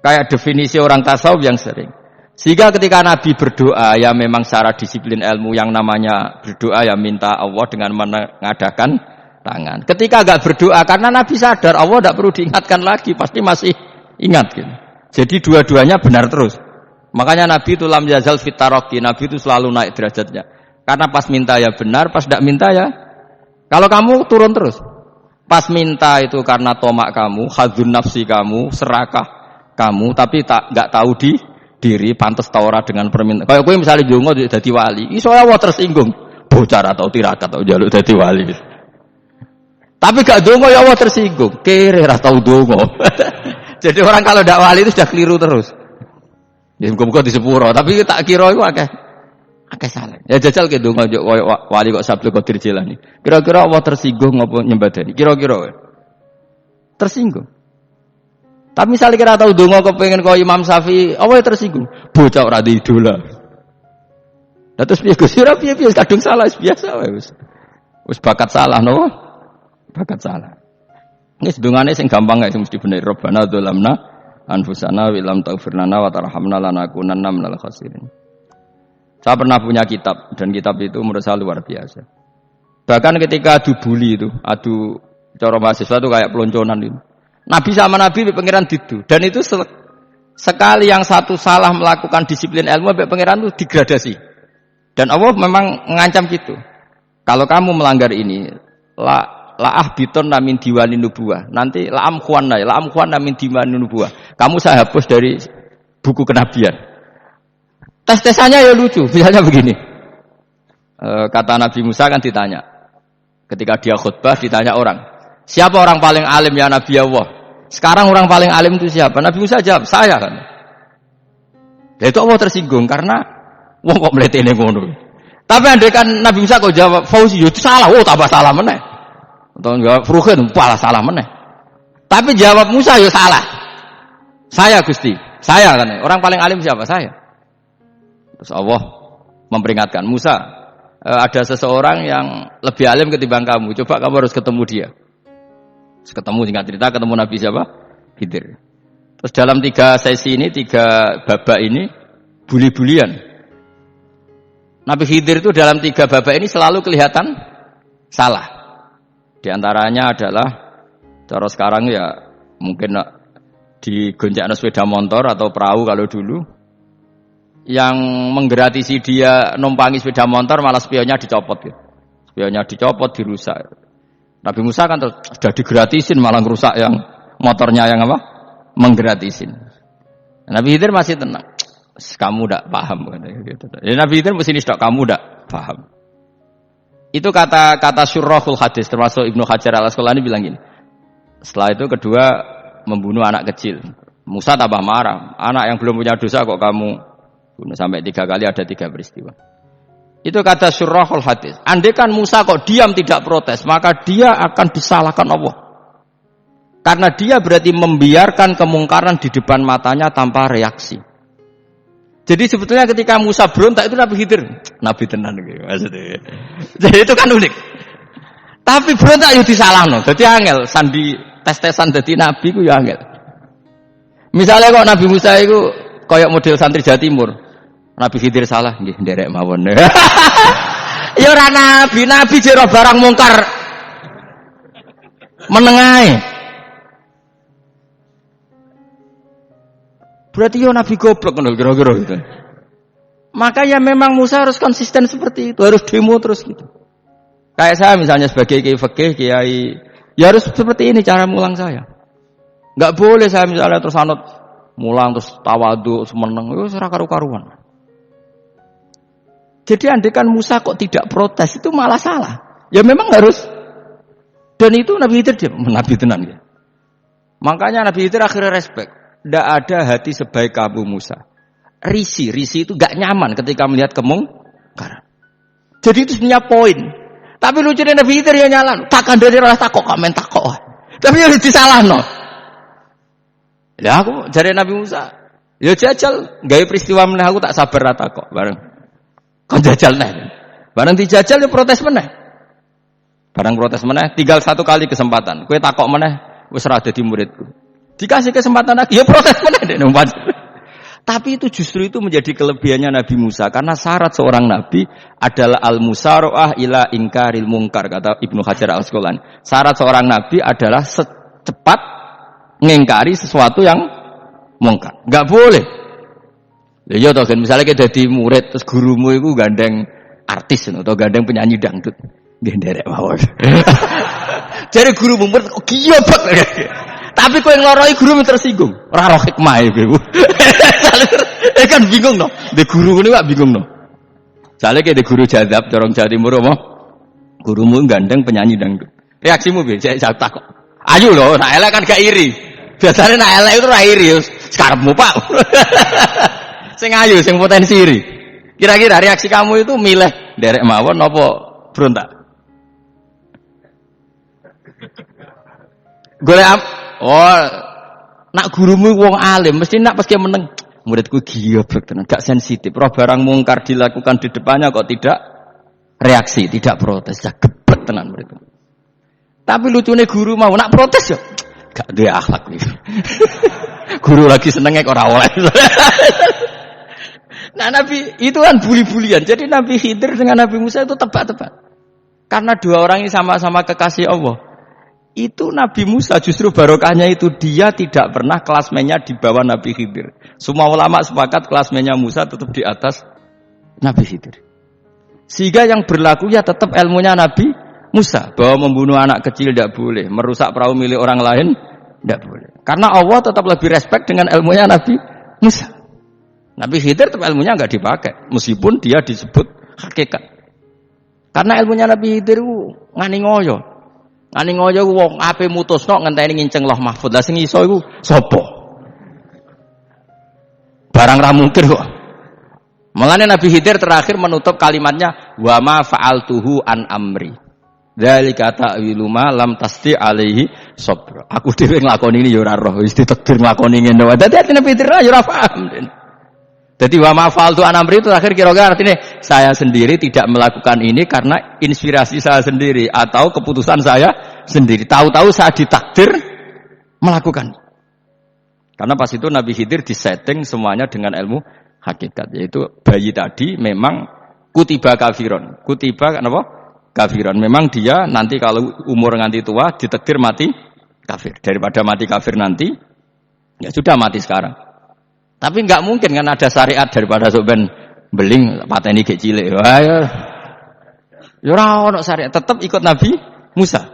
Kayak definisi orang tasawuf yang sering. Sehingga ketika Nabi berdoa, ya memang secara disiplin ilmu yang namanya berdoa ya minta Allah dengan mengadakan tangan. Ketika enggak berdoa, karena Nabi sadar Allah tidak perlu diingatkan lagi, pasti masih ingat. Gitu. Jadi dua-duanya benar terus. Makanya Nabi itu lam yazal fit taraqi, Nabi itu selalu naik derajatnya. Karena pas minta ya benar, pas tidak minta ya. Kalau kamu turun terus. Pas minta itu karena tomak kamu, hadzun nafsi kamu, serakah kamu, tapi enggak tahu diri pantas tawara dengan permintaan. Kayak kowe misalnya jongo dadi wali, iso Allah tersinggung. Bocah atau tirakat atau njaluk dadi wali. Tapi gak dongo ya Allah tersinggung. Kere ra tau dongo. Jadi orang kalau ndak wali itu sudah keliru terus. Ya muga-muga di sepuro, tapi tak kira iku akeh salah. Ya jajal ke dongo wali kok Sabtu Qadir Jilani. Kira-kira Allah tersinggung ngopo nyembadani? Kira-kira tersinggung. Tapi misalnya kira tahu dongo kepengen kau Imam Syafi'i, apa yang tersinggung? Bocah ora di idola. Lah terus piye Gus? Ora piye-piye kadung salah biasa wae wis. Wis bakat salah no. Bakat salah. Wis dongane sing gampang ae sing mesti bener. Rabbana dzalamna anfusana wa lam taghfir lana wa tarhamna lanakunanna minal khasirin. Saya pernah punya kitab dan kitab itu menurut saya luar biasa. Bahkan ketika adu bully itu, adu cara mahasiswa itu kayak pelonconan itu. Nabi sama Nabi pangeran didu dan itu sekali yang satu salah melakukan disiplin ilmu pangeran itu digradasi dan Allah memang mengancam gitu. Kalau kamu melanggar ini laah biton namin diwani nubuah, nanti laam khuan namin diwani nubuah. Kamu saya hapus dari buku kenabian. Tes-tesannya ya lucu, misalnya begini. Kata Nabi Musa kan ditanya ketika dia khutbah ditanya orang, siapa orang paling alim ya Nabi Allah? Sekarang orang paling alim itu siapa? Nabi Musa jawab, saya kan. Ya itu Allah tersinggung karena wong kok mletene ngono. Tapi andai kan Nabi Musa kok jawab Fauzi, itu salah, tambah salah meneh. Atau jawab Furuhin, malah salah meneh. Tapi jawab Musa ya salah. Saya Gusti, saya kan. Orang paling alim siapa? Saya. Terus Allah memperingatkan Musa, ada seseorang yang lebih alim ketimbang kamu. Coba kamu harus ketemu dia. Terus ketemu singkat cerita ketemu Nabi siapa? Khidir. Terus dalam 3 sesi ini, 3 babak ini buli-bulian. Nabi Khidir itu dalam 3 babak ini selalu kelihatan salah. Di antaranya adalah cara sekarang ya mungkin digoncengno sepeda motor atau perahu kalau dulu yang menggratisi dia numpangi sepeda motor malah spionnya dicopot gitu. Spionnya dicopot, dirusak. Nabi Musa kan terus sudah digratisin malah ngerusak yang motornya yang apa? Menggratisin. Nabi Khidir masih tenang. Kamu tidak paham gitu. Ya, Nabi Khidir mesti tidak kamu tidak paham. Itu kata syurrahul hadis termasuk Ibnu Hajar Al-Asqalani bilang gini. Setelah itu kedua membunuh anak kecil. Musa tambah marah. Anak yang belum punya dosa kok kamu bunuh sampai 3 kali ada 3 peristiwa. Itu kata syurrahul hadis. Andai kan Musa kok diam tidak protes, maka dia akan disalahkan Allah. Karena dia berarti membiarkan kemungkaran di depan matanya tanpa reaksi. Jadi sebetulnya ketika Musa berontak itu Nabi Khidir, Nabi tenan gitu maksudnya. Jadi itu kan unik. Tapi berontak yo disalahno. Dadi angel sandi tes-tesan dadi nabi ku ya angel. Misalnya kok Nabi Musa itu koyok model santri Jawa Timur. Nabi Khidir salah, nggih nderek mawon. Ya ora nabi jero barang mungkar. Menengae. Berarti yo nabi goblok ngono kira-kira gitu. Maka ya memang Musa harus konsisten seperti itu, harus demo terus gitu. Kayak saya misalnya sebagai kiai fikih, kiai ya harus seperti ini cara mulang saya. Enggak boleh saya misalnya terus anut mulang terus tawadhu semeneng, wis ora karu-karuan. Jadi andekan Musa kok tidak protes itu malah salah. Ya memang harus. Dan itu Nabi Khidir dia Nabi tenan ya. Makanya Nabi Khidir akhirnya respect. Tidak ada hati sebaik kamu Musa. Risi itu gak nyaman ketika melihat kemungkaran. Jadi itu sebenarnya poin. Tapi lucunya Nabi Khidir ya nyalan. Takkan dari rasa takok kok men takok. Tapi ya disalahno. Ya aku jare Nabi Musa. Ya jajal gawe peristiwa meneh aku tak sabar ra takok bareng. Kon jajal neh. Bareng dijajal ya protes meneh. Bareng protes meneh tinggal 1 kali kesempatan. Kowe takok meneh wis ora dadi muridku. Dikasih kesempatan lagi ya protes meneh dek numpas. Tapi itu justru itu menjadi kelebihannya Nabi Musa karena syarat seorang nabi adalah al-musara'ah ila ingkaril munkar kata Ibnu Hajar Al-Asqalani. Syarat seorang nabi adalah secepat ngingkari sesuatu yang mungkar. Enggak boleh. Ya iya toh kan misalnya kita dadi murid terus gurumu itu gandeng artis atau gandeng penyanyi dangdut. Nggih nderek mawon. Jare guru murid kok giyobak. Tapi kowe ngloroi guru tersinggung. Ora roh hikmah iku. Kan bingung no. De guru ngene kok bingung no. Sale ke de guru jadab corong Jawa Timur apa? Gurumu gandeng penyanyi dangdut. Reaksimu piye? Saya takok. Ayo lho, nek elek kan gak iri. Biasane nek elek itu ora iri, sekarepmu Pak. Sing ayu, sing potensi iri. Kira-kira reaksi kamu itu milih derek mawon apa berontak? Golek nak gurumu wong alim, mesti nak pasti meneng. Muridku giyoblek tenan, gak sensitif. Roh barang mungkar dilakukan di depannya kok tidak reaksi, tidak protes, ya gebet tenan muridku. Tapi lucunya guru mau nak protes ya, gak duwe akhlak nih. Guru lagi senengnya kok ora oleh. Nah Nabi itu kan buli-bulian. Jadi Nabi Khidir dengan Nabi Musa itu tebak-tebak. Karena 2 orang ini sama-sama kekasih Allah. Itu Nabi Musa justru barokahnya itu dia tidak pernah kelasmennya di bawah Nabi Khidir. Semua ulama sepakat kelasmennya Musa tetap di atas Nabi Khidir. Sehingga yang berlaku ya tetap ilmunya Nabi Musa. Bahwa membunuh anak kecil tidak boleh. Merusak perahu milik orang lain tidak boleh. Karena Allah tetap lebih respect dengan ilmunya Nabi Musa. Nabi Khidir tetap ilmunya enggak dipakai, meskipun dia disebut hakikat. Karena ilmunya Nabi Khidir ngani ngoyo. Ngani ngoyo wong ape mutusno ngenteni nginceng Lauh Mahfuz. Lah sing iso iku sapa? Barang ra mungkin kok. Makanya Nabi Khidir terakhir menutup kalimatnya wa ma fa'altuhu an amri. Dzalika ta'wilu ma lam tasti alaihi sabr. Aku dhewe nglakoni ini ya ora roh, wis ditakdir nglakoni ngene wae. Dadi Nabi Khidir ya ora paham. Jadi wa ma'fa'altu an amri itu akhir kira-kira artinya saya sendiri tidak melakukan ini karena inspirasi saya sendiri atau keputusan saya sendiri. Tahu-tahu saya ditakdir melakukan. Karena pas itu Nabi Khidir disetting semuanya dengan ilmu hakikat, yaitu bayi tadi memang kutiba kafiron. Kutiba apa? Kafiron. Memang dia nanti kalau umur nganti tua ditakdir mati kafir. Daripada mati kafir nanti ya sudah mati sekarang. Tapi enggak mungkin kan ada syariat daripada sok ben beling pateni gek cilik. Wah ya ora ono syariat, tetap ikut Nabi Musa.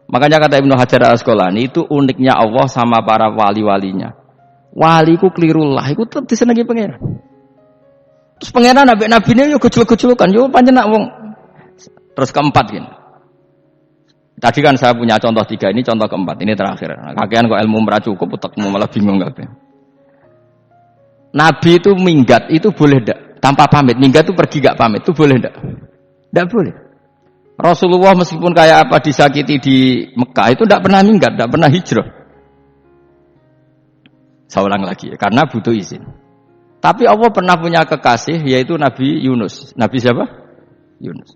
Makanya kata Ibnu Hajar Al-Asqalani itu uniknya Allah sama para wali-walinya. Wali ku klirullah, iku tetep disenengi pangeran. Terus pangeran nabi-nabine yo gejol-gejolokan, yo pancen nak wong. Terus keempat gini. Tadi kan saya punya contoh 3, ini contoh keempat, ini terakhir. Nah, kakean kok ilmu ora cukup, utekmu malah bingung kabeh. Nabi itu minggat itu boleh ndak? Tanpa pamit, minggat itu pergi gak pamit, itu boleh ndak? Ndak boleh. Rasulullah meskipun kayak apa disakiti di Mekah itu tidak pernah minggat, tidak pernah hijrah. Saya ulang lagi, karena butuh izin. Tapi Allah pernah punya kekasih, yaitu Nabi Yunus. Nabi siapa? Yunus.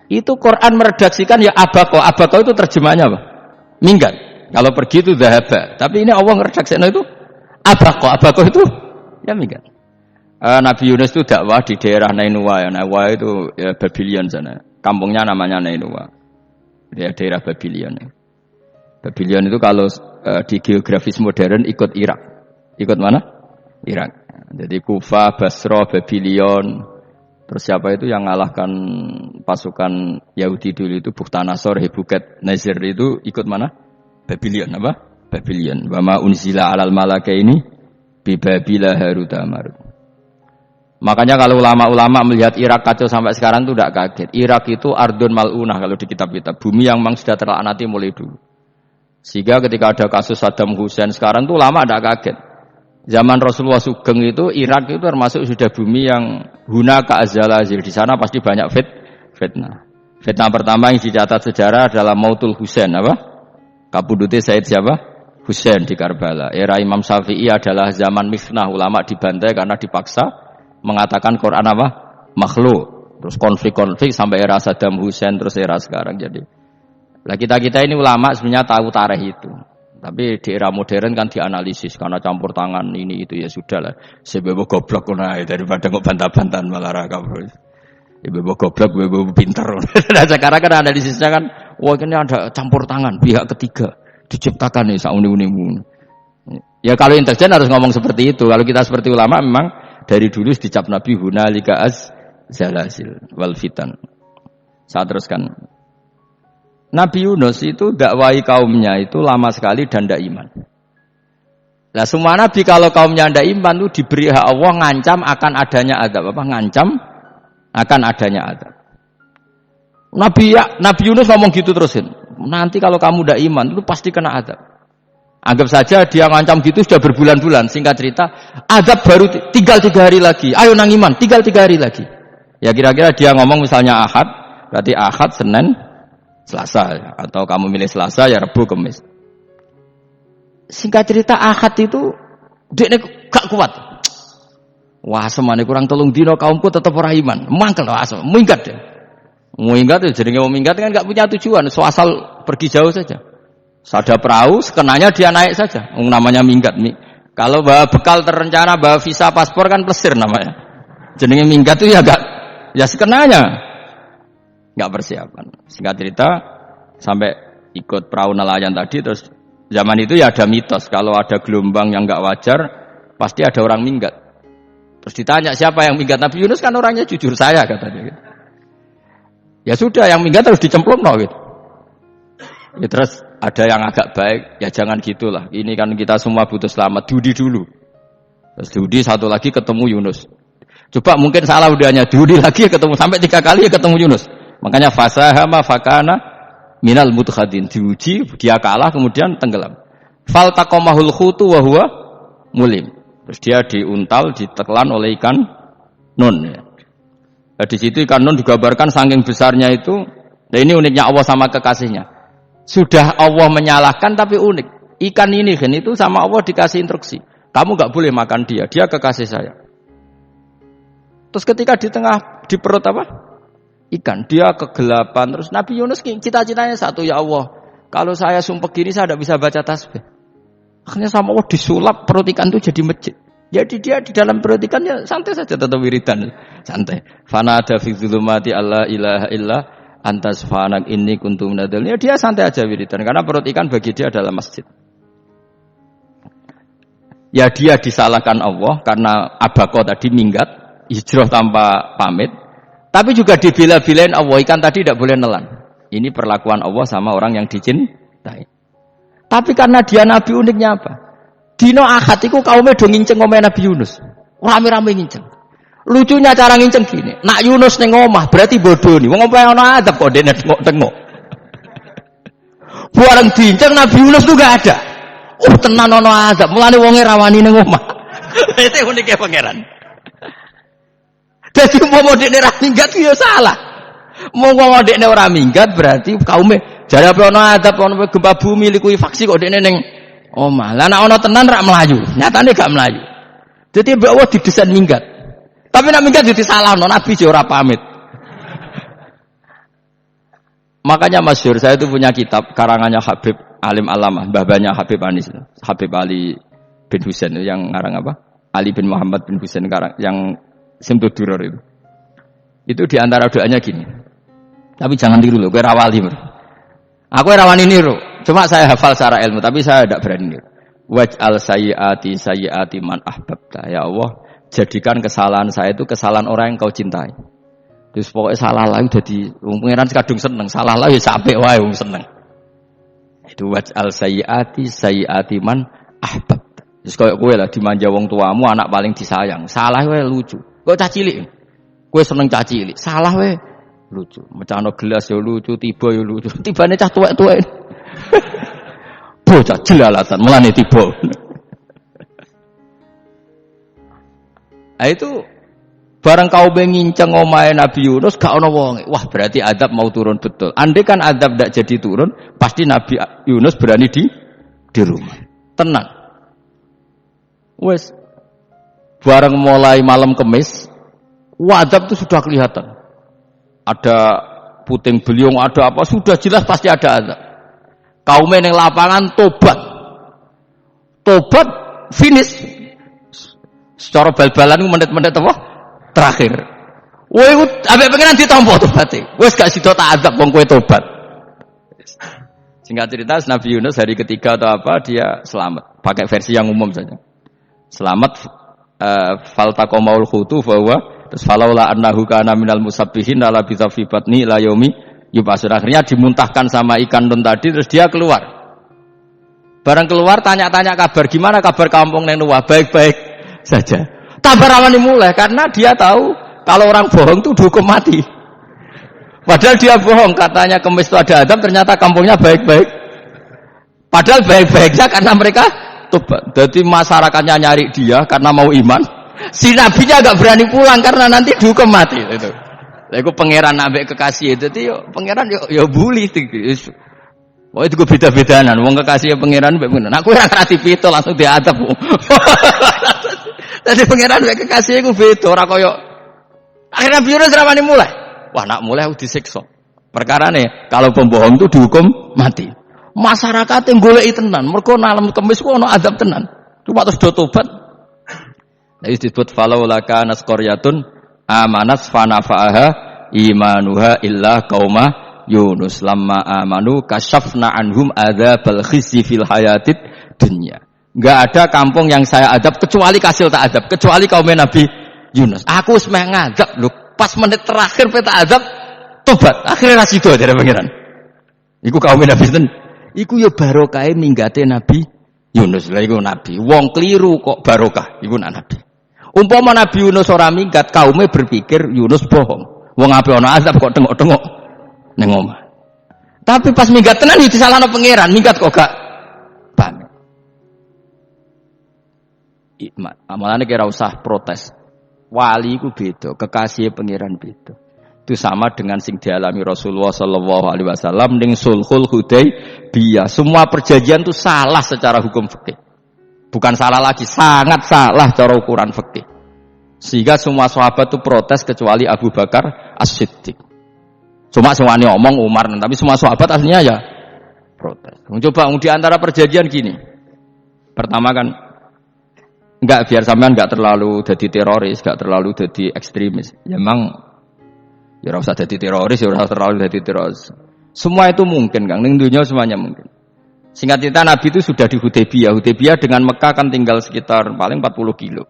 Itu Quran meredaksikan ya abako. Abako itu terjemahnya apa? Minggat. Kalau pergi itu dhahaba. Tapi ini Allah meredaksikan itu abako. Abako itu ya minggat. Nabi Yunus itu dakwah di daerah Nainua. Ya. Nainua itu ya, Babylon sana. Kampungnya namanya Nainua. Ya, daerah Babylon. Babylon itu kalau di geografis modern ikut Irak. Ikut mana? Irak. Jadi Kufa, Basra, Babylon. Terus siapa itu yang ngalahkan pasukan Yahudi dulu itu Bukhtanasor, Hebuket, Nazir itu ikut mana? Babylon apa? Babylon. Wa ma unzila 'alal malakaini bi Babila Harut Marut. Makanya kalau ulama-ulama melihat Irak kacau sampai sekarang itu tidak kaget. Irak itu ardun mal'unah kalau di kitab-kitab. Bumi yang memang sudah terlaknati mulai dulu. Sehingga ketika ada kasus Saddam Hussein sekarang itu ulama tidak kaget. Zaman Rasulullah Sugeng itu Irak itu termasuk sudah bumi yang hunaka azalazil. Di sana pasti banyak fitnah. Fitnah pertama yang dicatat sejarah adalah Mautul Husain apa? Kabudute Said siapa? Husain di Karbala. Era Imam Syafi'i adalah zaman mifnah, ulama dibantai karena dipaksa mengatakan Quran apa? Makhluk. Terus konflik-konflik sampai era Saddam Hussein terus era sekarang jadi. Lah kita-kita ini ulama sebenarnya tahu tarikh itu. Tapi di era modern kan dianalisis karena campur tangan ini itu ya sudah lah. Sebebo goblok nae daripada kok bantah-bantahan malah ra kabur. Sebebo goblok, sebebo pinter. Nah sekarang kan analisisnya kan wah ini ada campur tangan pihak ketiga diciptakan nih sauni-unimu. Ya kalau intelijen harus ngomong seperti itu. Kalau kita seperti ulama memang dari dulu dicap Nabi hunalika az-zalazil wal fitan. Saya teruskan. Nabi Yunus itu dakwai kaumnya itu lama sekali dan tidak iman. Nah semua nabi kalau kaumnya tidak iman itu diberi hak Allah ngancam akan adanya azab. Apa? Ngancam akan adanya azab. Nabi Yunus ngomong gitu terusin. Nanti kalau kamu tidak iman itu pasti kena azab. Anggap saja dia ngancam gitu sudah berbulan-bulan. Singkat cerita, azab baru tinggal 3 hari lagi. Ayo nang iman, tinggal 3 hari lagi. Ya kira-kira dia ngomong misalnya Ahad, berarti Ahad, Senin, Selasa, atau kamu milih Selasa ya Rabu, Kamis. Singkat cerita Ahad itu dia gak kuat. Wah semane kurang 3 dino kaumku tetap ora iman. Mangkel asem, minggat deh. Minggat ya jenenge minggat kan gak punya tujuan, so asal pergi jauh saja. Ada perahu, sekenanya dia naik saja. Namanya minggat. Kalau bawa bekal terencana, bawa visa paspor kan plesir namanya. Jenenge minggat itu ya gak ya sekenanya. Nggak persiapan. Singkat cerita sampai ikut perahu nelayan tadi terus zaman itu ya ada mitos kalau ada gelombang yang nggak wajar pasti ada orang minggat. Terus ditanya siapa yang minggat? Nabi Yunus kan orangnya jujur saya katanya. Ya sudah yang minggat harus dicemplung gitu. Ya terus ada yang agak baik ya jangan gitulah. Ini kan kita semua butuh selamat. Dudi dulu. Terus Dudi satu lagi ketemu Yunus. Coba mungkin salah udahnya Dudi lagi ketemu sampai 3 kali ketemu Yunus. Makanya fasahama fakana minal mudkhadin diuji dia kalah kemudian tenggelam. Fal taqamahul khutu wa huwa mulim. Terus dia diuntal ditelan oleh ikan nun ya. Nah, di situ ikan nun digambarkan saking besarnya itu. Nah ini uniknya Allah sama kekasihnya. Sudah Allah menyalahkan tapi unik. Ikan ini kan itu sama Allah dikasih instruksi. Kamu enggak boleh makan dia, dia kekasih saya. Terus ketika di tengah di perut apa? Ikan, dia kegelapan. Terus Nabi Yunus cita-citanya satu, ya Allah, kalau saya sumpah gini saya tidak bisa baca tasbih. Akhirnya sama Allah disulap perut ikan itu jadi masjid. Jadi dia di dalam perut ikan ya santai saja tetap wiridan, santai. Fana ada fi dzulumati alla ilaha illa anta subhanak inni kuntu minadz. Ya dia santai aja wiridan karena perut ikan bagi dia adalah masjid. Ya dia disalahkan Allah karena abako tadi minggat, hijrah tanpa pamit. Tapi juga dibela-belain Allah, ikan tadi tidak boleh nelan. Ini perlakuan Allah sama orang yang Tapi karena dia Nabi uniknya apa? Dino Ahad iku kaume do nginceng omahe Nabi Yunus. Rame-rame nginceng. Lucunya cara nginceng gini, nak Yunus ning omah berarti bodoh nih. Wong omahe ana adab kok dene tengok-tengok. Bareng diinceng Nabi Yunus tuh gak ada. Tenan ana adab, mulane wonge rawani ning omah. Itu uniknya pangeran. Dadi umpama dekne ra minggat ya salah. Mau dekne ora minggat berarti kaume jare apa ana adab ana gempa bumi likuifaksi kok dekne ning omah. Lah nek ana tenan rak melayu, nyatane gak melayu. Jadi mbak Allah didesain minggat. Tapi nek minggat jadi salah, Nabi sih ora pamit. Makanya masyhur, saya itu punya kitab karangannya Habib Alim Alamah, mbah-mbahnya Habib Anis, Habib Ali bin Husain yang ngarang apa? Ali bin Muhammad bin Husain karang yang Simtud Duror itu. Itu diantara doanya gini. Tapi jangan tiru loh, gue rawali. Aku rawani niru. Cuma saya hafal secara ilmu, tapi saya tidak berani niru. Waj'al sayyiati man ahbabta. Ya Allah, jadikan kesalahan saya itu kesalahan orang yang kau cintai. Terus pokoknya salah lah jadi pangeran kadung seneng, salah lah ya capek wae wong seneng. Itu waj'al sayyiati man ahbabta. Terus koyo kowe lah dimanja wong tuamu, anak paling disayang. Salah wae lucu. Kok cah cilik. Kowe seneng cah cilik. Salah wae lucu. Mecano gelas ya lucu, tiba ya lucu. Tibane cah tuwek-tuwek. Bocah jelalatan mulane tiba. Itu barang kau nginceng omahe Nabi Yunus gak ana wonge. Wah, berarti adab mau turun betul. Andai kan adab ndak jadi turun, pasti Nabi Yunus berani di rumah. Tenang. Wes barang mulai malam Kamis, adab itu sudah kelihatan. Ada puting beliung, ada apa, sudah jelas pasti ada adab. Kaum yang lapangan tobat finish. Secara bal-balan menit-menit apa? Terakhir. Woi, ambek pengenan ditampa tobaté. Wis gak sida tak adab wong kowe tobat. Singkat cerita Nabi Yunus hari ketiga atau apa dia selamat. Pakai versi yang umum saja. Selamat faltaqamaul khutu bahwa terus falaula annahu kana minal musabbihin la bi batni la yaumi yubasur. Akhirnya dimuntahkan sama ikan nun tadi terus dia keluar. Barang keluar tanya-tanya kabar gimana kabar kampung Nenuah baik-baik saja. Kabar awani mulai karena dia tahu kalau orang bohong itu dihukum mati. Padahal dia bohong katanya Kemis itu ada adab ternyata kampungnya baik-baik. Padahal baik-baiknya karena mereka tobat. Jadi masyarakatnya nyari dia karena mau iman. Si nabinya agak berani pulang karena nanti dihukum mati itu. Iku pangeran ambek kekasih itu yo pangeran yo bully itu. Oh itu gue beda-bedanan. Wong kekasih pangeran mbek ngono. Aku ora ngerti pito langsung diadab. Dadi pangeran mbek kekasih iku beda ora koyo akhirnya Yunus rawani mulai. Wah nak mulai aku disiksa. Perkarane kalau pembohong itu dihukum mati. Masyarakat yang goleki tenan. Mergo malam Kamis ku ono adab tenan. Cuma terus do tobat. Nah disebut falaula kana qaryatun amanat fanafa'aha imanuha illa qauma Yunus lamma amanu kasyafna anhum adzabal khizi fil hayatid dunya. Enggak ada kampung yang saya adab kecuali kasil tak adab, kecuali kaum Nabi Yunus. Aku wis meh ngadab lho, pas menit terakhir peta adab tobat. Akhirnya rasido dari pangeran. Iku kaum Nabi sinten? Iku ya barokah minggate Nabi Yunus. Lah iku nabi. Wong kliru kok barokah. Iku nabi. Umpama Nabi Yunus ora minggat, kaume berpikir Yunus bohong. Wong ape ana azab kok tengok-tengok ning omah. Tapi pas minggat tenan iki disalahno pangeran, minggat kok gak pamit. Amalane kira usah protes. Wali iku beda, kekasih pangeran beda. Itu sama dengan sing dialami Rasulullah sallallahu alaihi wasallam ning Sulhul Hudaybiyah. Semua perjanjian itu salah secara hukum fikih. Bukan salah lagi, sangat salah cara ukuran fikih. Sehingga semua sahabat itu protes kecuali Abu Bakar As-Siddiq. Cuma semuanya ngomong Umar, tapi semua sahabat aslinya ya protes. Coba di antara perjanjian gini. Pertama kan enggak biar sampean enggak terlalu jadi teroris, enggak terlalu jadi ekstremis. Ya memang ya ora usah jadi teroris, ya ora terlalu jadi teroris. Semua itu mungkin, Kang. Ning dunya semuanya mungkin. Singkat cerita Nabi itu sudah di Hudaybiyah. Hudaybiyah dengan Mekah kan tinggal sekitar paling 40 kilo.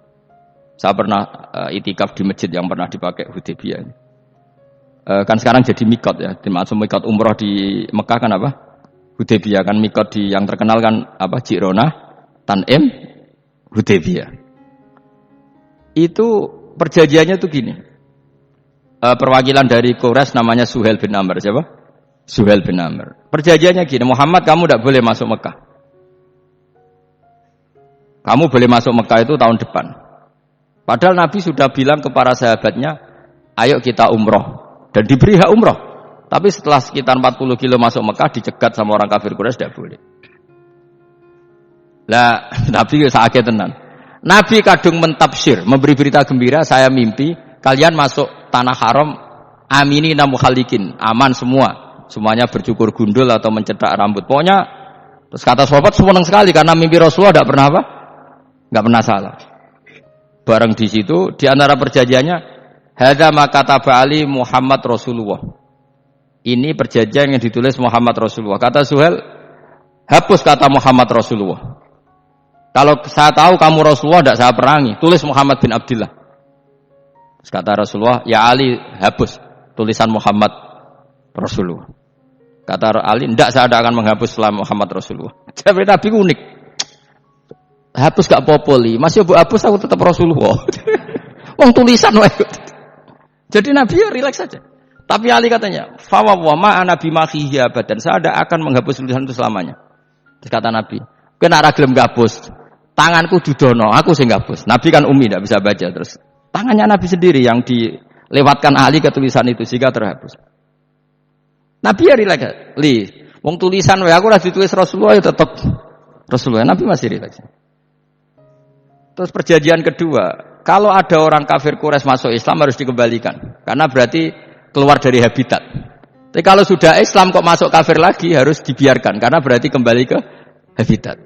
Saya pernah itikaf di masjid yang pernah dipakai Hudaybiyah. Kan sekarang jadi mikot ya. Dimaksud mikot umroh di Mekah kan apa? Hudaybiyah kan mikot di yang terkenal kan apa Jirona, Tanim, Hudaybiyah. Itu perjanjiannya tuh gini. Perwakilan dari Quraisy namanya Suhail bin Amr, siapa? Suhail bin Amr. Perjanjiannya gini, Muhammad kamu tidak boleh masuk Mekah. Kamu boleh masuk Mekah itu tahun depan. Padahal Nabi sudah bilang ke para sahabatnya, ayo kita umroh. Dan diberi hak umroh. Tapi setelah sekitar 40 kilo masuk Mekah, dicegat sama orang kafir Quraisy, tidak boleh. Lah, Nabi sakit tenan. Nabi kadung mentafsir, memberi berita gembira, saya mimpi, kalian masuk tanah haram, aminina mukhalikin, aman semua. Semuanya bercukur gundul atau mencetak rambut. Pokoknya, terus kata sahabat senang sekali, karena mimpi Rasulullah tidak pernah apa? Nggak pernah salah. Bareng di situ, di antara perjanjiannya, hadza ma kataba ali Muhammad Rasulullah. Ini perjanjian yang ditulis Muhammad Rasulullah. Kata Suhail, hapus kata Muhammad Rasulullah. Kalau saya tahu kamu Rasulullah, tidak saya perangi. Tulis Muhammad bin Abdullah. Terus kata Rasulullah, ya Ali, hapus tulisan Muhammad Rasulullah. Kata Ali, tidak saya tidak akan menghapus setelah Muhammad Rasulullah. Jadi Nabi unik. Hapus gak popoli, masih bu hapus aku tetap Rasulullah. Wong tulisan wae. Jadi Nabi ya rileks saja. Tapi Ali katanya, fawwa ma ana bimakhihi abadan. Saya tidak akan menghapus tulisan itu selamanya. Terus kata Nabi, kena ra gelem ngapus. Tanganku dudono, aku sing ngapus. Nabi kan umi tidak bisa baca terus. Tangannya Nabi sendiri yang dilewatkan Ali ke tulisan itu sehingga terhapus. Nabi ya rileks. Wong tulisan wae aku ora ditulis Rasulullah ya tetap Rasulullah. Nabi masih rileks. Terus perjanjian kedua, kalau ada orang kafir Quraisy masuk Islam harus dikembalikan, karena berarti keluar dari habitat. Tapi kalau sudah Islam kok masuk kafir lagi harus dibiarkan, karena berarti kembali ke habitat.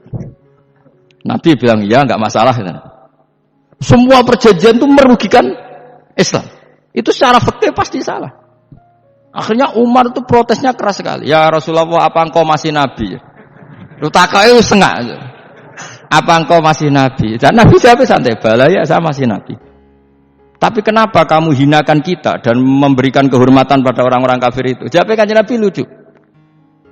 Nabi bilang ya nggak masalah. Semua perjanjian itu merugikan Islam. Itu secara fikih pasti salah. Akhirnya Umar itu protesnya keras sekali. Ya Rasulullah, apa engkau masih Nabi? Lu takai setengah. Apa engkau masih Nabi? Dan Nabi jawab santai, bala ya saya masih Nabi. Tapi kenapa kamu hinakan kita dan memberikan kehormatan pada orang-orang kafir itu? Jawabnya Kanjeng Nabi lucu.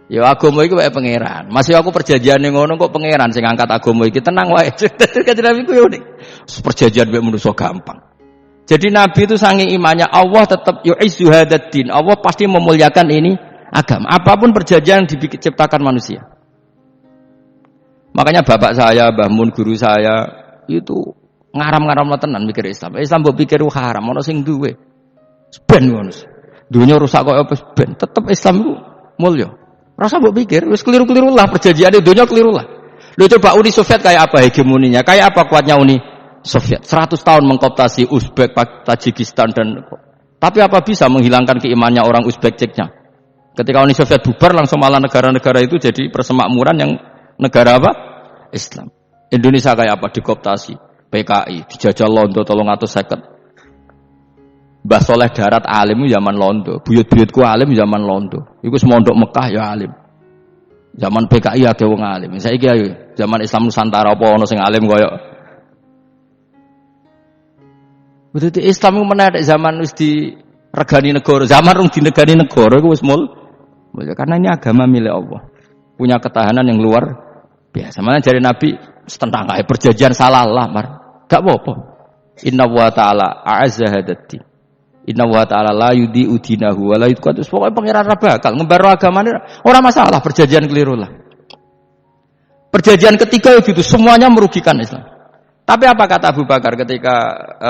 Ya agama iki wae pangeran. Masih aku perjanjian ning ngono kok pangeran sing ngangkat agama iki tenang wae. Kanjeng Nabi ku unik. Perjanjian wae manusa gampang. Jadi Nabi itu saking imannya Allah tetap yu'izzu hadzal-din. Allah pasti memuliakan ini agama. Apapun perjanjian yang diciptakan manusia. Makanya bapak saya, Mbah Mun guru saya itu ngaram-ngaram tenan mikir Islam. Islam mbok pikir haram, ana sing duwe. Ben ngono. Dunya rusak kok apa ben, tetep Islam itu mulya. Rasa mbok pikir wis keliru-keliru lah perjanjiane dunya keliru lah. Lho coba Uni Soviet kayak apa hegemoninya? Kayak apa kuatnya Uni Soviet? 100 tahun mengkooptasi Uzbek, Tajikistan dan tapi apa bisa menghilangkan keimannya orang Uzbek Ceknya? Ketika Uni Soviet bubar langsung malah negara-negara itu jadi persemakmuran yang negara apa? Islam. Indonesia kayak apa? Dikooptasi PKI, dijajah Londo 350. Mbah Soleh Darat alim zaman Londo, buyut-buyutku alim zaman Londo. Iku semondok Mekah ya alim. Zaman PKI akeh wong alim. Saiki ayo zaman Islam Nusantara apa ana sing alim koyo. Berarti Islam ku menarik zaman wis diregani negara, zaman rung dinegani negara iku wis mul. Karena ini agama milik Allah. Punya ketahanan yang luar biasa. Mana dari Nabi tentang perjanjian salah lah, mar. Gak apa-apa. Inna wa ta'ala a'azza hadati. Inna wa ta'ala la yudhi'u dinahu wa la yudqatu. Pokoknya pangeran ra bakal ngembaro agamane ora masalah perjanjian keliru lah. Perjanjian ketiga itu semuanya merugikan Islam. Tapi apa kata Abu Bakar ketika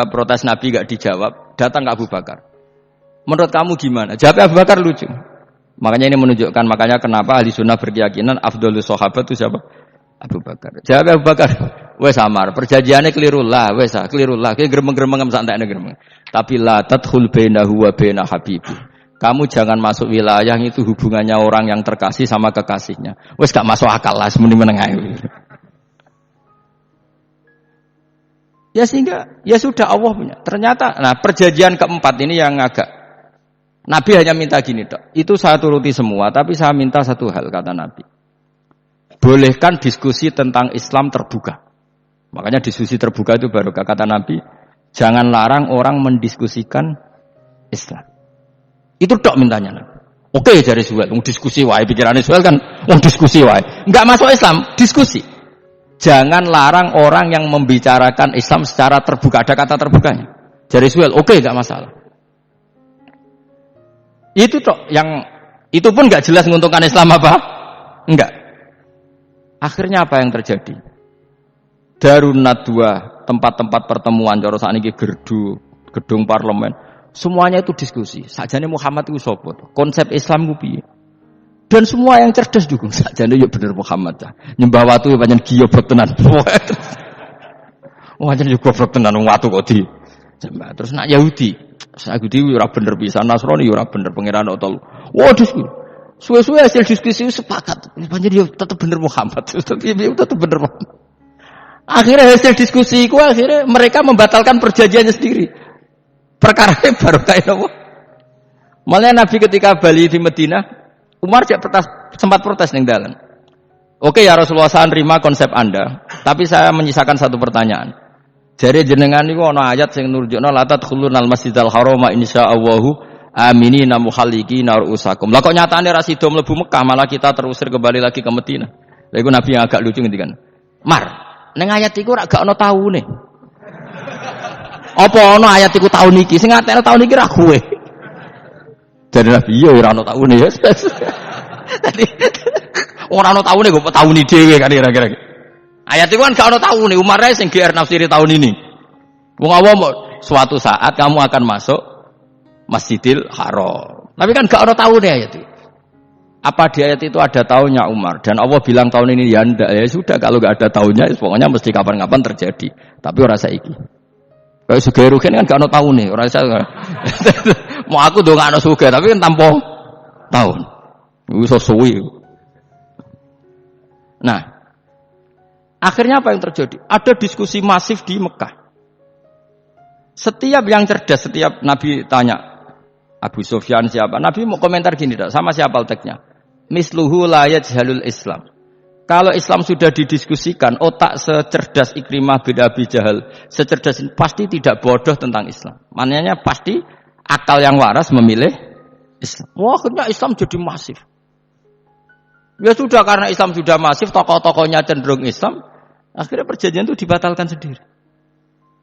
protes Nabi gak dijawab, datang ke Abu Bakar. Menurut kamu gimana? Jawab Abu Bakar lucu. Makanya ini menunjukkan makanya kenapa ahli sunnah berkeyakinan afdhalus sahabat itu siapa? Abu Bakar. Jawab Abu Bakar, wes samar, perjanjiannya keliru lah, wes keliru lah. Kayak gremeng-gremeng santai gremeng. Tapi la tadkhul bainahu wa baina habibi. Kamu jangan masuk wilayah itu hubungannya orang yang terkasih sama kekasihnya. Wes gak masuk akal lah, semuni menengai. Ya sehingga ya sudah Allah punya. Ternyata, nah perjanjian keempat ini yang agak Nabi hanya minta gini, Dok. Itu saya turuti semua, tapi saya minta satu hal kata Nabi. Bolehkan diskusi tentang Islam terbuka. Makanya diskusi terbuka itu baru kata Nabi, jangan larang orang mendiskusikan Islam. Itu Dok mintanya Nabi. Oke jare Suhail, diskusi wae pikirane Suhail kan diskusi wae. Enggak masuk Islam, diskusi. Jangan larang orang yang membicarakan Islam secara terbuka, ada kata terbukanya. Jare Suhail, oke enggak masalah. Itu toh yang itu pun enggak jelas menguntungkan Islam apa? Enggak. Akhirnya apa yang terjadi? Darun Nadwa, tempat-tempat pertemuan cara sakniki gerdu, gedung parlemen, semuanya itu diskusi. Sakjane Muhammad itu sapa? Konsep Islam ku piye? Dan semua yang cerdas dukung. Sakjane yo bener Muhammad ta. Nyembah watu pancen goblok tenan. Pancen yo goblok tenan wong watu kok di. Terus nak Yahudi ora bener pisan, Nasrani ora bener pangeran telu. Wah diskusi. Suwe-suwe hasil diskusi sepakat. Pancen yo tetep bener Muhammad. Tetep bener Muhammad. Akhirnya hasil diskusi itu akhirnya mereka membatalkan perjanjiannya sendiri. Perkara baru kayak apa? Malah Nabi ketika bali di Madinah, Umar sempat protes ning dalan. Oke ya Rasulullah, saya nerima konsep Anda, tapi saya menyisakan satu pertanyaan. Jare jenengan niku ana ayat sing nurjukna la tadkhulunal masjidal harama insyaallahu aminina muhallikina ru'usakum. Lah kok nyatane ra sida mlebu Mekah, malah kita terusir kembali lagi ke Madinah. Lha iku Nabi yang agak lucu ngendikan. Neng ayat iku ora gak ana taune. Apa ana ayat iku taun iki? Sing ngatene taun iki ra kowe. Jadi Nabi iya ora ana taune ya. Dadi ora ana taune kok tauni dhewe kan kira-kira. Ayat iku kan gak ana taune, Umar ae sing GR nafsiri tahun ini. Wong awam suatu saat kamu akan masuk Masjidil Haram. Tapi kan gak ana taune ayat itu. Apa di ayat itu ada tahunnya Umar dan Allah bilang tahun ini ya ndak, ya sudah kalau enggak ada tahunnya pokoknya mesti kapan-kapan terjadi. Tapi ora saiki. Kayak sugih rugen kan gak ono tahune, ora iso. Mau aku ndongakno sugih tapi kan tanpa tahun. Iso suwi. Nah, akhirnya apa yang terjadi? Ada diskusi masif di Mekah. Setiap yang cerdas, setiap Nabi tanya Abu Sufyan siapa? Nabi mau komentar gini, sama siapa teksnya? Misluhu la yajhalul Islam. Kalau Islam sudah didiskusikan, otak secerdas Ikrimah bin Abi Jahal, secerdas ini pasti tidak bodoh tentang Islam. Maknanya pasti akal yang waras memilih Islam. Wah, akhirnya Islam jadi masif. Ya sudah, karena Islam sudah masif, tokoh-tokohnya cenderung Islam, akhirnya perjanjian itu dibatalkan sendiri.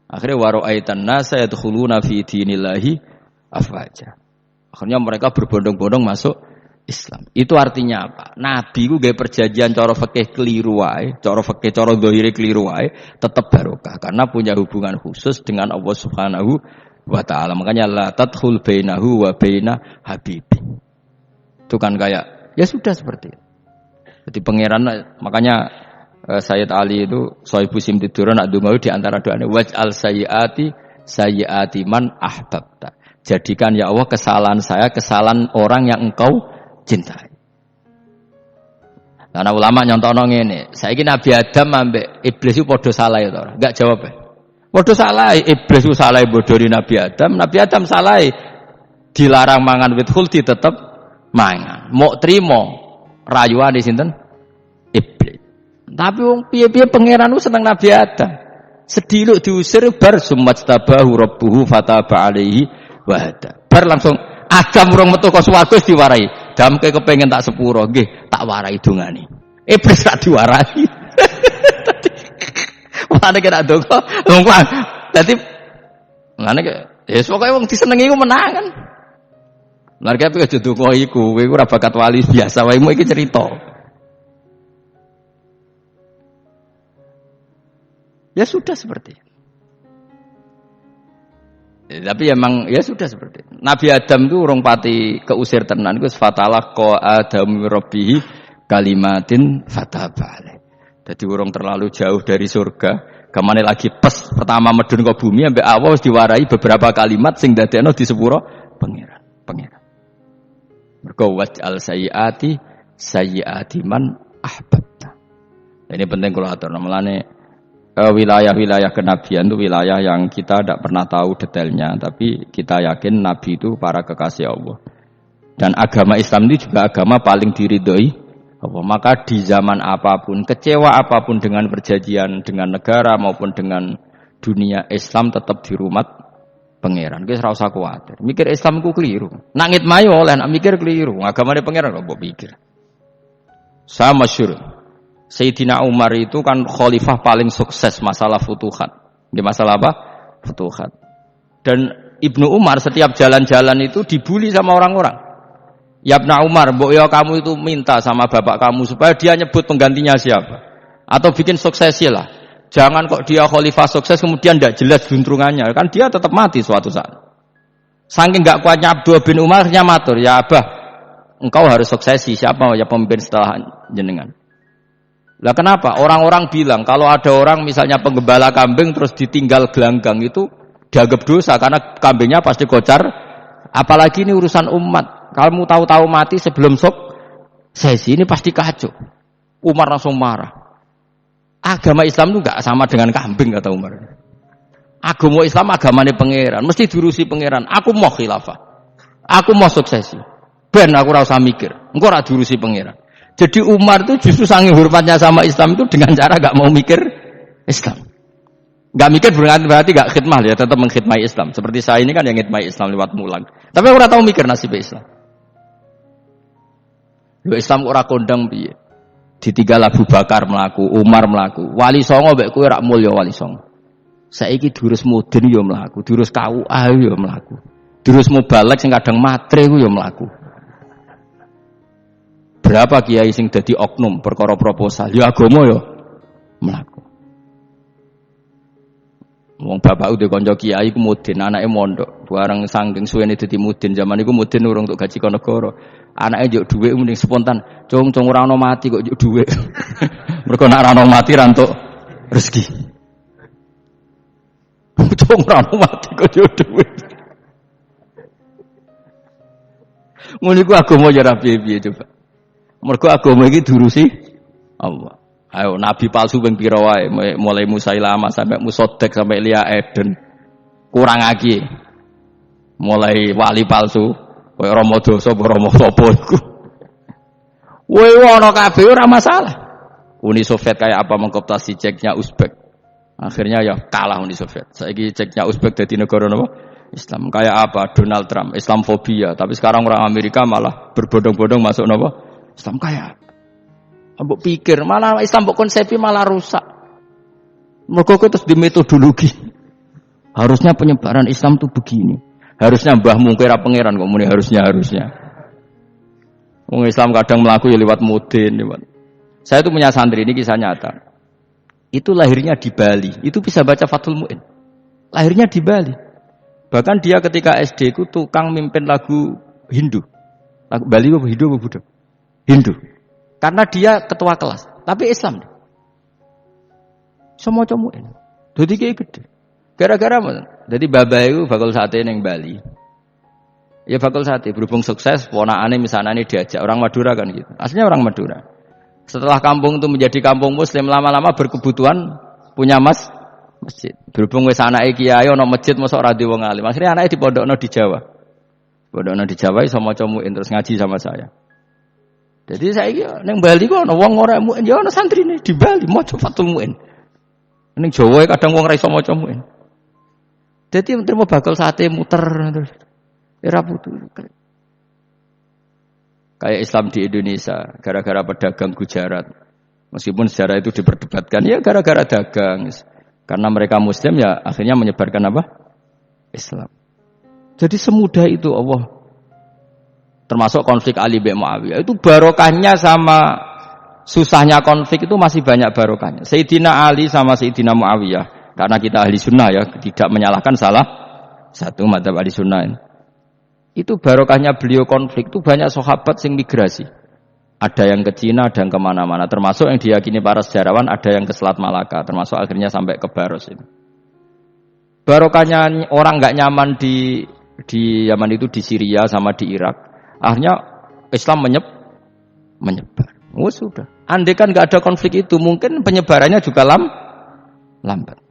Akhirnya waro'aitan nasa yadkhuluna fi dinillahi afwaja. Akhirnya mereka berbondong-bondong masuk Islam. Itu artinya apa? Nabi ku gawe perjanjian cara fikih keliru wae, cara fikih cara zahire keliru wae, tetap barokah karena punya hubungan khusus dengan Allah Subhanahu wa taala. Makanya la tadkhul bainahu wa baina habibi. Itu kan kayak ya sudah seperti itu. Jadi pangeran makanya Sayyid Ali itu Sohibu Simtidur nak donga di antara doanya waj'al sayyiati man ahbabta. Jadikan ya Allah kesalahan saya kesalahan orang yang engkau cintai. Karena ulama nyontono ngene, saiki Nabi Adam ambek iblis itu padha salah ya to, enggak jawab. Padha salah, iblis itu salah bodoni Nabi Adam salah dilarang mangan wit khuldi tetep mangan. Mok trimo rayuane sinten? Iblis. Tapi wong piye-piye pangeran ku seneng Nabi Adam. Sediluk diusir bar sumastabahu rabbuhu fataba alaihi wa hada. Bar langsung Adam urung metu ka swarga diwarai. Damke kepengin tak sepuro, nggih, tak warai dongane. Iblis tak diwarai. Mulane kena donga, wong dadi mulane ya pokoke wong disenengi ku menang kan. Mulane kabeh aja donga iku, kowe ora bakat wali biasa wae iki cerita. Ya sudah seperti itu. Tapi emang ya sudah seperti itu. Nabi Adam itu urung pati keusir tenan iku fatalah qa Adam rabbihi kalimatin fataba alaih. Jadi urung terlalu jauh dari surga. Kamane lagi pas pertama medun ke bumi ambek Allah wis diwarai beberapa kalimat sing dadekno di sepuro pangeran. Mergo waj'al sayyiati man ahbabta. Ini penting kalau aturna mulane wilayah-wilayah kenabian itu wilayah yang kita tidak pernah tahu detailnya, tapi kita yakin Nabi itu para kekasih Allah. Dan agama Islam ini juga agama paling diridhoi Allah. Maka di zaman apapun, kecewa apapun dengan perjanjian dengan negara maupun dengan dunia, Islam tetap dirumat pangeran. Wis ora usah kuwatir. Mikir Islam ku keliru. Nak ngitmai oleh, nak mikir keliru. Agamane pangeran kok mbok pikir. Sama masyhur. Sayyidina Umar itu kan khalifah paling sukses masalah futuhat. Nggih masalah apa? Futuhat. Dan Ibnu Umar setiap jalan-jalan itu dibully sama orang-orang. Ya Ibnu Umar, mbok ya kamu itu minta sama bapak kamu supaya dia nyebut penggantinya siapa. Atau bikin suksesi lah. Jangan kok dia khalifah sukses kemudian tidak jelas juntrungannya. Kan dia tetap mati suatu saat. Saking enggak kuatnya Abdullah bin Umar matur, ya Abah, engkau harus suksesi. Siapa ya pemimpin setelah jenengan? Lah kenapa? Orang-orang bilang kalau ada orang misalnya penggembala kambing terus ditinggal gelanggang itu dianggap dosa karena kambingnya pasti kocar. Apalagi ini urusan umat. Kamu tahu-tahu mati sebelum sesi ini pasti kacau. Umar langsung marah. Agama Islam itu enggak sama dengan kambing kata Umar. Agama Islam agamane pangeran, mesti diurusi pangeran. Aku mau khilafah. Aku mau suksesi. Ben aku ora usah mikir. Engko ora diurusi pangeran. Jadi Umar itu justru saking hormatnya sama Islam itu dengan cara enggak mau mikir Islam. Enggak mikir berarti enggak khidmah ya, tetap mengkhidmati Islam. Seperti saya ini kan yang khidmati Islam lewat mulang. Tapi aku ora tahu mikir nasib Islam. Lho Islam ora kondang piye? Ditinggal Abu Bakar mlaku, Umar mlaku. Wali songo mbek kowe rak mulya wali songo. Saiki durus mudin ya mlaku, durus KUA ya mlaku. Durus mubalek sing kadang matre ku ya mlaku. Berapa kiai sing dadi oknum perkara proposal ya agama ya mlaku. Wong bapak udah kanca kiai ku mudin, anake mondok. Bareng saking suwene dadi mudin, zaman iku mudin urung untuk gaji negara. Anake njuk dhuwit mending spontan. Cung ora ono mati kok njuk dhuwit. Mergo nek ora ono mati ra entuk rezeki. Cung ora ono mati kok njuk dhuwit. Ngono iku agama ya ra piye-piye coba. Mergo agama iki diurusi Allah. Ayo nabi palsu ping pira wae, mulai Musailamah sampai Musaddaq sampai Lia Eden. Kurang lagi. Mulai wali palsu kowe Rama dosa apa Rama sapa iku. Kowe ana kabeh ora masalah. Uni Soviet kayak apa mengkooptasi Ceknya Uzbek. Akhirnya ya kalah Uni Soviet. Saiki Ceknya Uzbek dadi negara napa? Islam. Kayak apa? Donald Trump, Islamfobia. Tapi sekarang orang Amerika malah berbondong-bondong masuk napa? Islam kayak mbok pikir malah Islam mbok konsepi malah rusak. Mergo terus di metodologi. Harusnya penyebaran Islam tuh begini. Harusnya mbahmu kira pangeran kok muni harusnya. Wong Islam kadang mlaku ya lewat mudin, lewat. Saya itu punya santri ini kisah nyata. Itu lahirnya di Bali. Itu bisa baca Fathul Mu'in. Lahirnya di Bali. Bahkan dia ketika SD ku tukang mimpin lagu Hindu. Lagu Bali apa Hindu apa Buddha? Hindu. Karena dia ketua kelas, tapi Islam. Semua Mu'in. Jadi kayak gede. Gara-gara apa? Jadi bapak itu bakul sate ning Bali. Ya bakul sate berhubung sukses, ponakane misalnya diajak orang Madura kan gitu. Aslinya orang Madura. Setelah kampung itu menjadi kampung muslim, lama-lama berkebutuhan punya masjid. Berhubung wis anake kiai ana masjid mosok ora di wong alim. Akhirnya anake dipondokno di Jawa. Pondokno di Jawa iso maca muin terus ngaji sama saya. Jadi saiki ning Bali kok ana wong ora muin, ya ana santrine di Bali maca Fathul Muin. Ning Jawa kadang wong ora iso maca muin. Jadi terima bakal sate muter terus. Era putu. Kayak Islam di Indonesia, gara-gara pedagang Gujarat. Meskipun sejarah itu diperdebatkan, ya gara-gara dagang. Karena mereka Muslim ya akhirnya menyebarkan apa? Islam. Jadi semudah itu Allah. Termasuk konflik Ali bin Muawiyah. Itu barokahnya sama susahnya konflik itu masih banyak barokahnya. Sayyidina Ali sama Sayyidina Muawiyah. Karena kita ahli sunnah ya, tidak menyalahkan salah satu madzhab ahli sunnah ini. Itu barokahnya beliau konflik itu banyak sahabat yang migrasi. Ada yang ke Cina, ada yang kemana-mana. Termasuk yang diyakini para sejarawan ada yang ke Selat Malaka. Termasuk akhirnya sampai ke Baros ini. Barokahnya orang nggak nyaman di Yaman itu di Syria sama di Irak. Akhirnya Islam menyebar. Oh sudah. Andai kan nggak ada konflik itu, mungkin penyebarannya juga lambat.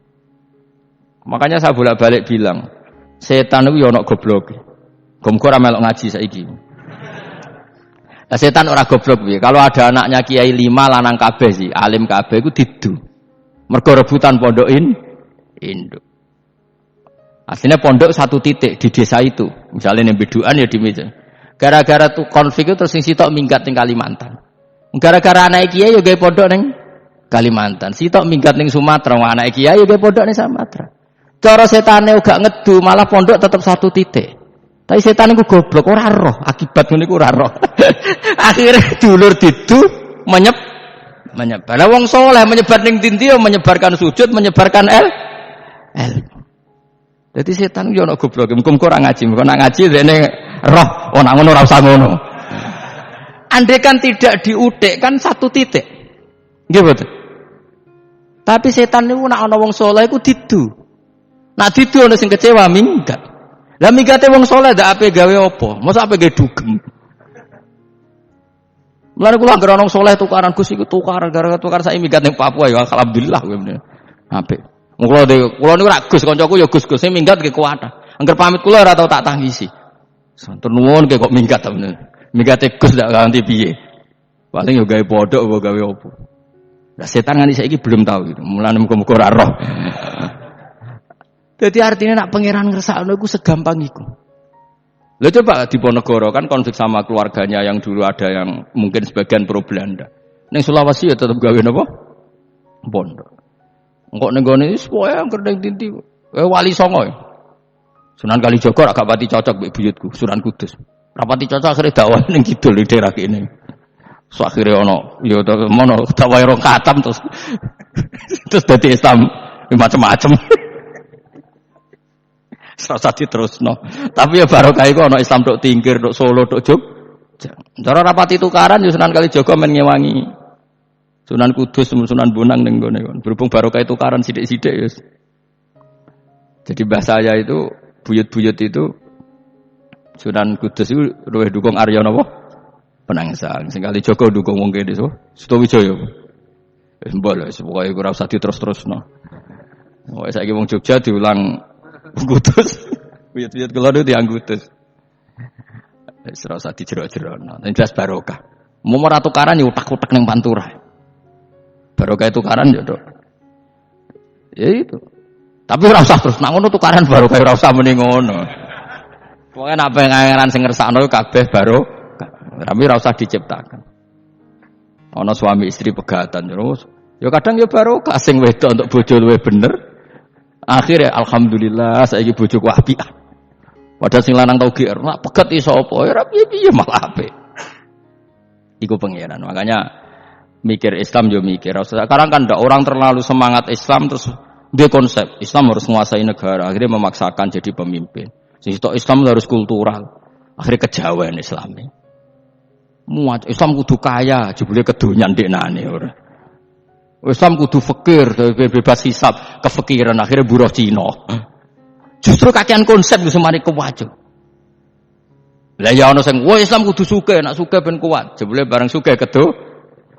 Makanya saya bolak-balik bilang, setan itu ya ono goblok. Gomko ora melok ngaji saiki. Nah, setan ora goblok piye? Kalau ada anaknya kiai 5 lanang kabeh sih, alim kabeh iku didu. Mergo rebutan pondokin induk. Aslinya pondok satu titik di desa itu. Misalnya yang beduan ya di meja. Gara-gara tuh konflik itu terus sing sitok minggat ning Kalimantan. Gara-gara anak kiai yo gawe pondok ning Kalimantan. Sitok minggat ning Sumatera, anak kiai yo gawe pondok ning Sumatera. Cara setane gak ngedu, malah pondok tetap satu titik. Tapi setan iku goblok ora roh, akibat ngene iku ora roh. Akhirnya dulur didu menyebar. Lah wong saleh menyebar ning ndi menyebarkan sujud, menyebarkan ilmu. Jadi setan yo ana goblok, muga-muga ora ngaji, muga nak ngaji dene roh, ana ngono ora usah ngono. Andai kan tidak diudik kan satu titik. Nggih betul. Tapi setan niku nak ana wong saleh iku didu. Nak didu ana sing kecewa minggat. Lah migate wong saleh ndak ape gawe apa? Masa ape gawe dugem. Mulane kula anggere wong saleh tukaran Gus iku tukaran gara-gara tukar sak minggat ning Papua ya alhamdulillah kuwi. Apik. Kula niku rak Gus kancaku ya Gus-Gus sing minggat ke kuwata. Angger pamit kula ora tau tak tangisi. Santur nuwun ke kok minggat ta bener. Mingate Gus ndak ganti piye. Paling yo gawe podok apa gawe apa. Lah setan nganti saiki belum tahu gitu. Mulane muga-muga ora roh. Jadi artinya nak pangeran ngersakno iku segampang iku. Lha coba di Ponegoro kan konflik sama keluarganya yang dulu ada yang mungkin sebagian pro Belanda. Ning Sulawesi ya tetep gawe napa? Pondok. Engko ning gone wis pokoke angger ning tinti. Wali Songo. Sunan Kalijaga agak pati cocok mbek buyutku, Sunan Kudus. Rapati cocok akhire dakwah ning kidul di daerah kene. So akhire ana ya mono dakwah rong khatam terus dadi Islam macam-macam. Serasa diterusno. Tapi ya barokah iku ana Islam tok Tingkir, tok Solo, tok Jogja. Cara rapati tukaran ya Sunan Kalijaga men ngewangi. Sunan Kudus, Sunan Bonang ning gone kon. Berhubung barokah tukaran sithik-sithik ya. Jadi bahasa saya itu buyut-buyut itu Sunan Kudus itu luwih dukung Arya napa? Penangsang. Sing Kalijaga dukung wong kene so. Sutawijaya. Wis mbok lho, pokoke ora usah diterus-terusno. Wong saiki wong Jogja diulang Kudus, buyut-buyut kula niku tiyang Kudus. Wis ora usah dijero-jerono. Nek jelas barokah. Mau ora tukaran ya utak-utak ning Pantura. Barokah tukaran ya tok. Ya itu. Tapi ora usah terus nak ngono tukaran barokah ora usah muni ngono. Pokoke nek pengen sing ngersakno kabeh barokah. Tapi ora usah diciptakan. Ana suami istri pegatan terus. Ya kadang ya barokah sing wedok untuk bojo luwih bener. Akhirnya alhamdulillah saiki bojoku apik. Padahal sing lanang tau GR, nak pegat iso apa? Ya piye-piye malah apik. Iku pangeran. Makanya mikir Islam yo mikir. Sekarang kan ndak orang terlalu semangat Islam terus dia konsep Islam harus menguasai negara, akhirnya memaksakan jadi pemimpin. Sing Islam harus kultural. Akhirnya kejawen Islami. Muat Islam kudu kaya, jebule kedonyan ndeknane ora. Islam kudu fakir, bebas hisab, kefikiran akhirnya buruh Cina. Justru kakean konsep iku semari kuwajib. Lah ya ana sing wah Islam kudu sugih, nek sugih ben kuat. Jebule bareng sugih kedo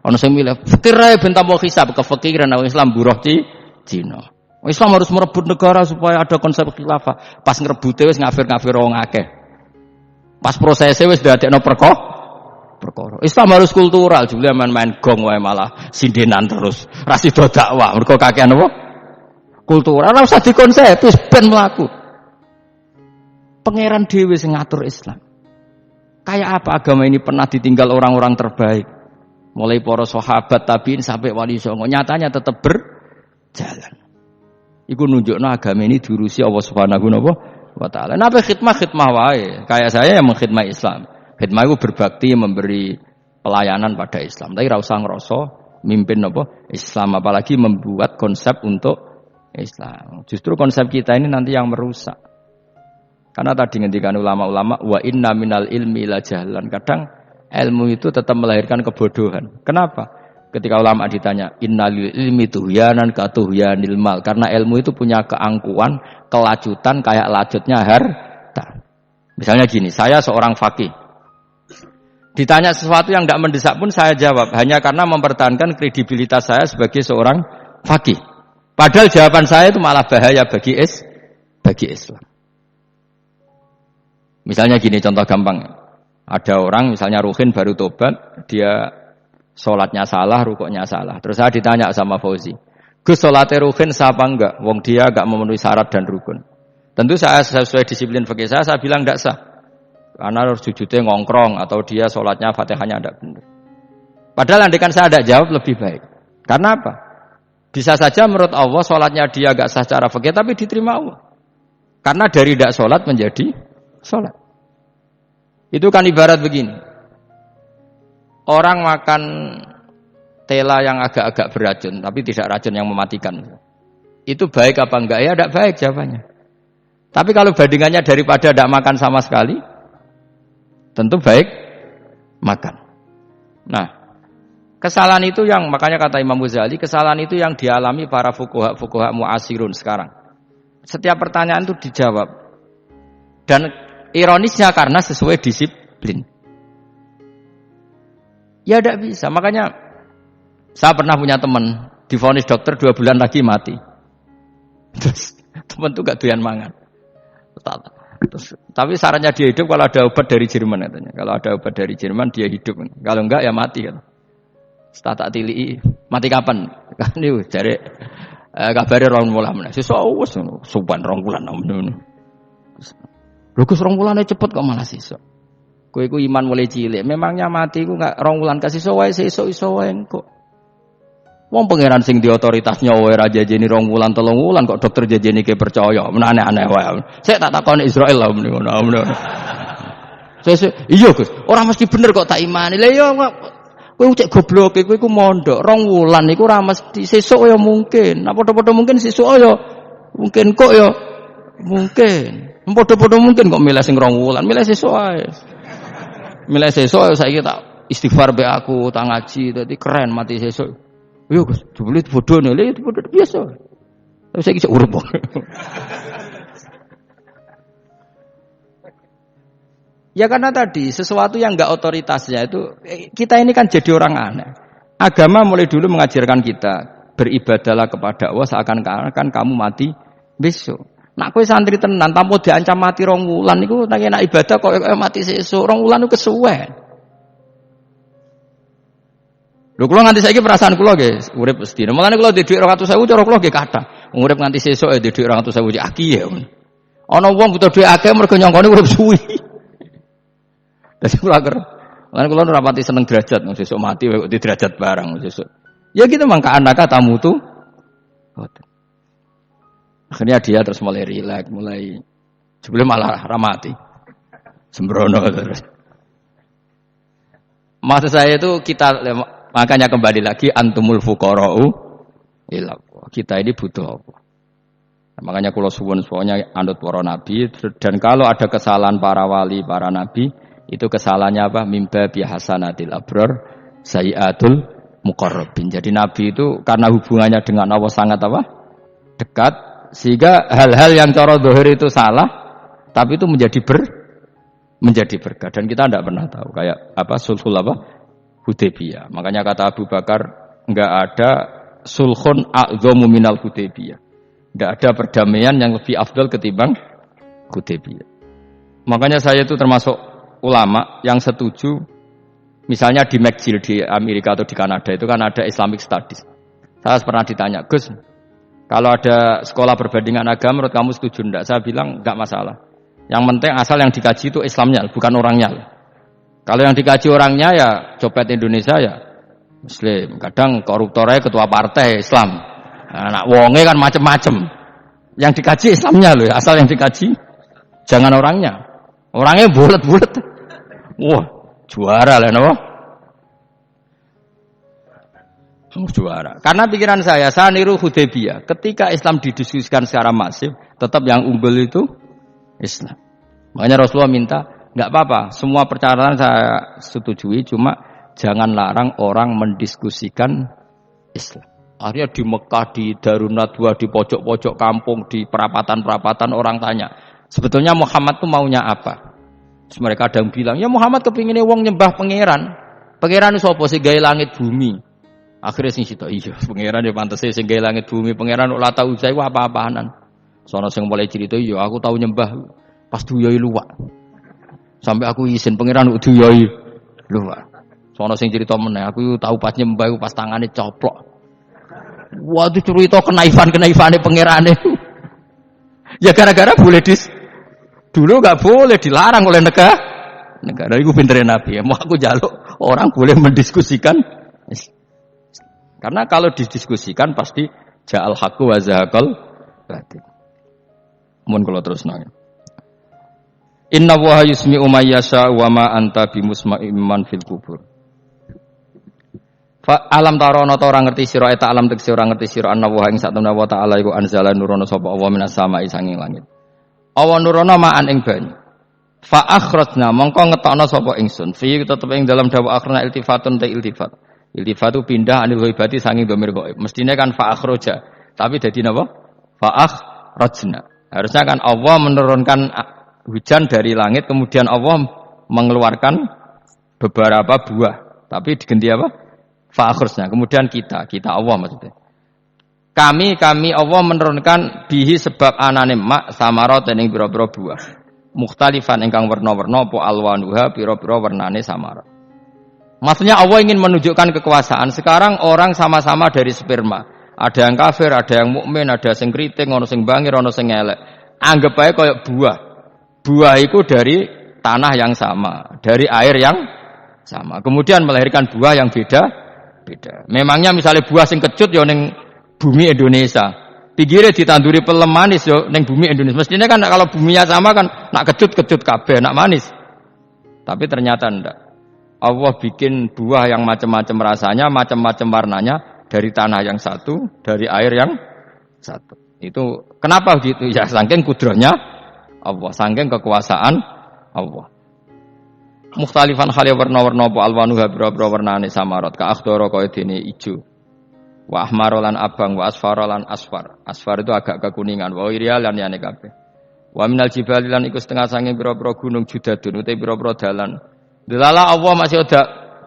ana sing milih fakir ae ben tambah hisab, kefikiran nek Islam buruh Cina. Islam harus merebut negara supaya ada konsep khilafah. Pas ngrebute wis ngafir-ngafir wong akeh. Pas prosesnya wis dadekno perkara. Islam harus kultural, jebule main-main gong wae malah sindenan terus. Ra sida dakwah, mergo kakean apa? Kultural ora usah dikonsep, wis ben mlaku. Pangeran dhewe sing ngatur Islam. Kayak apa agama ini pernah ditinggal orang-orang terbaik. Mulai para sahabat tabi'in sampai wali songo, nyatanya tetap berjalan. Iku nunjukno agama ini diurusi Allah Subhanahu wa taala. Napa khidmah wae. Kayak saya yang mengkhidmati Islam. Khidmah itu berbakti memberi pelayanan pada Islam. Tapi ora usah ngrasa mimpin apa Islam, apalagi membuat konsep untuk Islam. Justru konsep kita ini nanti yang merusak. Karena tadi ngendikan ulama-ulama wa inna minal ilmi la jahlan. Kadang ilmu itu tetap melahirkan kebodohan. Kenapa? Ketika ulama ditanya innal ilmi tuhyanan ka tuhyanil mal. Karena ilmu itu punya keangkuhan, kelajutan kayak lajutnya harta. Misalnya gini, saya seorang faqih. Ditanya sesuatu yang tidak mendesak pun saya jawab hanya karena mempertahankan kredibilitas saya sebagai seorang faqih. Padahal jawaban saya itu malah bahaya bagi Islam. Misalnya gini contoh gampang. Ada orang misalnya Ruhin baru tobat, dia sholatnya salah, rukuknya salah. Terus saya ditanya sama Fauzi, Gus sholatnya Ruhin sah apa enggak? Wong dia enggak memenuhi syarat dan rukun. Tentu saya sesuai disiplin fikih saya bilang tidak sah. Karena harus sujudnya ngongkrong atau dia sholatnya Fatihahnya tidak benar. Padahal andikan saya tidak jawab lebih baik. Karena apa? Bisa saja menurut Allah sholatnya dia agak sah secara fikih tapi diterima Allah. Karena dari tidak sholat menjadi sholat. Itu kan ibarat begini. Orang makan tela yang agak-agak beracun tapi tidak racun yang mematikan. Itu baik apa enggak? Ya tidak baik jawabannya. Tapi kalau bandingannya daripada tidak makan sama sekali, tentu baik makan. Nah, kesalahan itu yang makanya kata Imam Ghazali, kesalahan itu yang dialami para fuqaha mu'asirun sekarang. Setiap pertanyaan itu dijawab. Dan ironisnya karena sesuai disiplin. Ya tidak bisa. Makanya saya pernah punya teman divonis dokter 2 bulan lagi mati. Terus teman itu gak doyan mangan. Terus, tapi sarannya dia hidup kalau ada obat dari Jerman katanya. Kalau ada obat dari Jerman dia hidup. Kalau enggak ya mati kan. Tak tilii mati kapan? Kan niku jare kabare 2 bulan. Sesuk wis sopan 2 bulan. Lho Gus 2 bulane cepet kok malah sesuk. Kowe iku iman mulai cilik. Memangnya mati iku enggak 2 bulan kasih sesuk wae sesuk iso wae kok. Wong pangeran sing di otoritasnya wae ra jajeni 2 bulan 3 bulan kok dokter jajeni ke percaya. Men aneh-aneh wae. Sik tak takoni Israil lah ngono. Iya Gus, ora mesti bener kok tak imani. Lah iya kowe cek goblok kowe iku mondok 2 bulan iku ora mesti sesuk ya mungkin. Nah padha-padha mungkin sesuk ya mungkin kok ya mungkin. Padha-padha mungkin kok milih sing 2 bulan, milih sesuk ae. Milih sesuk saiki tak istighfar be aku, tak ngaji dadi keren mati sesuk. Yo Gus, jebule bodone lho itu bodoh biasa. Tapi saya kisah urip. Ya karena tadi sesuatu yang enggak otoritasnya itu kita ini kan jadi orang aneh. Agama mulai dulu mengajarkan kita beribadahlah kepada Allah seakan-akan kamu mati besok. Nak kowe santri tenan tanpa diancam mati 2 wulan niku nak ibadah kok mati sesuk 2 wulan niku kesuwen. Lho kula nganti saiki perasaan kula nggih urip sedina. Mulane kula ndek dhuwit 200.000 cara kula nggih kathah. Urip nganti sesuk ndek dhuwit 200.000 aki ya. Ana wong butuh dhuwit akeh mergo nyongkone urip suwi. Dadi kula ker. Mulane kula ora pati seneng derajat, sesuk mati kok di derajat barang sesuk. Ya gitu mangka anaka tamu tuh. Akhirnya dia terus mulai rileks, mulai sebelum malah ramati. Sembrono terus. Maksud saya itu kita makanya kembali lagi antumul fuqara'u ila kita ini butuh apa? Nah, makanya kula suwun semuanya anut para nabi dan kalau ada kesalahan para wali, para nabi itu kesalahannya apa? Mimba bi hasanatil abrar sayiatul muqarrabin. Jadi nabi itu karena hubungannya dengan Allah sangat apa? Dekat sehingga hal-hal yang cara zahir itu salah tapi itu menjadi berkah dan kita tidak pernah tahu kayak apa sulhul apa? Hudaybiyah. Makanya kata Abu Bakar, enggak ada sulhun a'dhamu minal Hudaybiyah. Enggak ada perdamaian yang lebih afdal ketimbang Hudaybiyah. Makanya saya itu termasuk ulama yang setuju misalnya di McGill di Amerika atau di Kanada itu kan ada Islamic Studies. Saya pernah ditanya, "Gus, kalau ada sekolah perbandingan agama menurut kamu setuju enggak?" Saya bilang, "Enggak masalah. Yang penting asal yang dikaji itu Islamnya, bukan orangnya." Kalau yang dikaji orangnya ya copet Indonesia ya Muslim. Kadang koruptornya ketua partai Islam. Nah, wonge kan macem-macem. Yang dikaji Islamnya loh, asal yang dikaji jangan orangnya. Orangnya bulet-bulet. Wah, juara lah no. Juara. Karena pikiran saya niru Hudaybiyah. Ketika Islam didiskusikan secara masif, tetap yang unggul itu Islam. Makanya Rasulullah minta enggak apa-apa, semua percaraan saya setujui, cuma jangan larang orang mendiskusikan Islam. Akhirnya di Mekah, di Darun Nadwa, di pojok-pojok kampung, di perapatan-perapatan orang tanya, sebetulnya Muhammad itu maunya apa? Terus mereka ada yang bilang, ya Muhammad kepinginnya wong nyembah pangeran. Pangeran itu apa sih? Gaya langit bumi. Akhirnya sing sitok iya, pangeran ya pantes sing gaya langit bumi, pangeran ora tau usai apa-apaanan. Sono sing mulai cerita, iya aku tahu nyembah pas duyoi luwak. Sampai aku izin pangeran duyoi luwak. Sono sing cerita meneh, aku tahu pas nyembah pas tangane coplok. Waduh cerita kenaifan-kenaifane pangerane. Ya gara-gara boleh dulu nggak boleh dilarang oleh negara itu pintere Nabi. Mau aku jaluk orang boleh mendiskusikan. Karena kalau didiskusikan pasti ja'al haqqu wa zahaqal batil. Mun kula terusno. Inna wa yusmi'u may yasha wa ma anta bimusma'im man fil kubur. Fa alam tarono ta ora ngerti sira eta alam tekse ora ngerti sira anna wa ing satuna wa ta'ala iku anzala nurono sapa Allah minas sama'i sanging langit. Awa nurono ma'an ing banyu. Fa akhrajna mongko ngetokno sapa ingsun. Fi tetep ing dalam dawa akhrana iltifatun ta iltifat. Iltifatu pindah anil ghaibati sanging dhamir ghaib. Mestine kan fa akhraja, tapi dadi napa? Fa akhrajna. Harusnya kan Allah menurunkan hujan dari langit kemudian Allah mengeluarkan beberapa buah. Tapi diganti apa? Fa'akhrusnya. Kemudian kita Allah maksudnya. Kami Allah menurunkan bihi sebab anane mak samarat ning pira-pira buah. Mukhtalifan ingkang werna-werna apa alwanuha pira-pira wernane samarat. Maksudnya Allah ingin menunjukkan kekuasaan. Sekarang orang sama-sama dari sperma. Ada yang kafir, ada yang mukmin, ada sing kriting, ono sing bangir, ono sing elek. Anggap aja kayak buah. Buah itu dari tanah yang sama, dari air yang sama. Kemudian melahirkan buah yang beda. Memangnya misalnya buah sing kecut ya ning bumi Indonesia. Pinggirnya ditanduri pelem manis ya ning bumi Indonesia. Mestinya kan kalau buminya sama kan nak kecut kabeh, nak manis. Tapi ternyata ndak. Allah bikin buah yang macam-macam rasanya, macam-macam warnanya dari tanah yang satu, dari air yang satu. Itu kenapa gitu? Ya saking kudrahnya Allah, saking kekuasaan Allah. Mukhtalifan khali warna-warna apa alwanu habra-habra warnane samarat ka akhdara kaya dene ijo. Wa ahmar lan abang wa asfar lan asfar. Asfar itu agak kekuningan wa irial lan yane kabeh. Wa minal jibali lan iku setengah sange pira-pira gunung judadun utawa pira-pira dalan. Delala Allah masih ada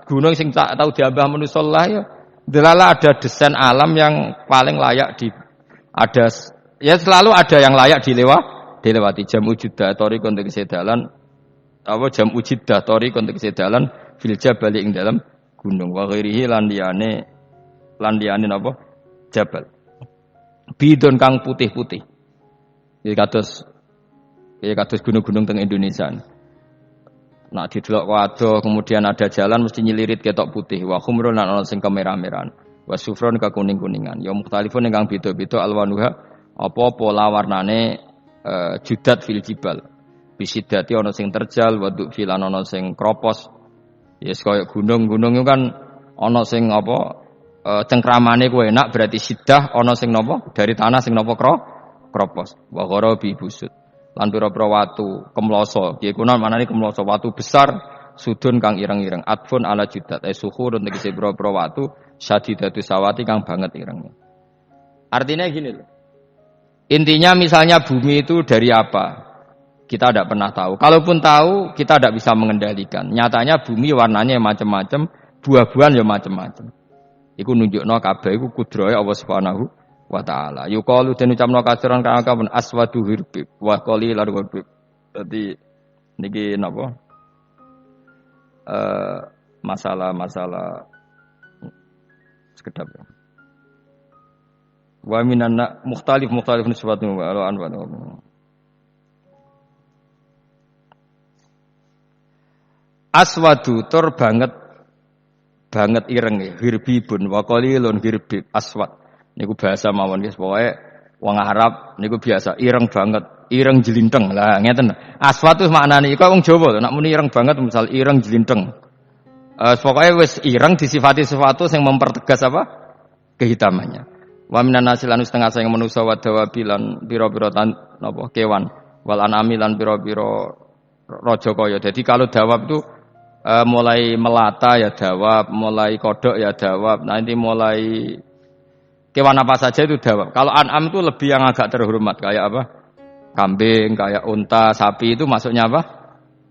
gunung sing tak tahu diambah manusa lah ya. Delala ada desain alam yang paling layak ada ya selalu ada yang layak dilewati jam ujudah tori kontek sedalan apa jam ujidah tori kontek sedalan fil jabal ing dalam gunung wa ghairihi lan liyane napa jabal bidon kang putih-putih ya kados gunung-gunung teng Indonesia. Nah didelok wadoh kemudian ada jalan mesti nyilirit ketok putih wa khumrun lan ana sing kemerah-merahan wa sufron ka kuning-kuningan ya mukhtalifun ingkang beda-beda alwanuha apa pola warnane judat fil jibal bisidati ana sing terjal waduk filan ana sing kropos yes kaya gunung-gunung itu kan ana sing apa cengkramane ku enak berarti sidah ana sing napa dari tanah sing napa kropos wa gharabi busud lan pira-pira watu kemloso piye kuwi manane kemloso watu besar sudun kang ireng-ireng atfun ala judat suhurun tegese pira-pira watu sadidatu sawati kang banget ireng. Artinya gini loh. Intinya misalnya bumi itu dari apa? Kita tidak pernah tahu. Kalaupun tahu, kita tidak bisa mengendalikan. Nyatanya bumi warnanya macam-macam, buah-buahan ya macam-macam. Iku nunjukno kabeh iku kudrahe Allah Subhanahu wa taala. Yuqalu den ucapno kaciran kang aswadu hirbib wa qalilan hirbib. Dadi niki napa? Masalah sekedap. Wa minanna mukhtalif nisbatu wa anwa. Aswadu tur banget ireng ya, hirbibun wa qalilun hirbib aswad. Niku bahasa mawon guys, pokoke wong Arab niku biasa ireng banget, ireng jelinteng. Lah ngeten. Aswad itu maknane iku wong Jawa lho, nek muni ireng banget misal ireng jelinteng. Pokoke wis ireng disifati sesuatu yang mempertegas apa? Kehitamannya. Wa minan nasilan setengah sing manusa wa dawabilan pira-pira napa kewan wal anami lan pira-pira raja kaya. Jadi kalau dawab itu mulai melata ya dawab, mulai kodok ya dawab. Nanti mulai kewan apa saja itu dawab. Kalau an'am itu lebih yang agak terhormat kayak apa? Kambing, kayak unta, sapi itu masuknya apa?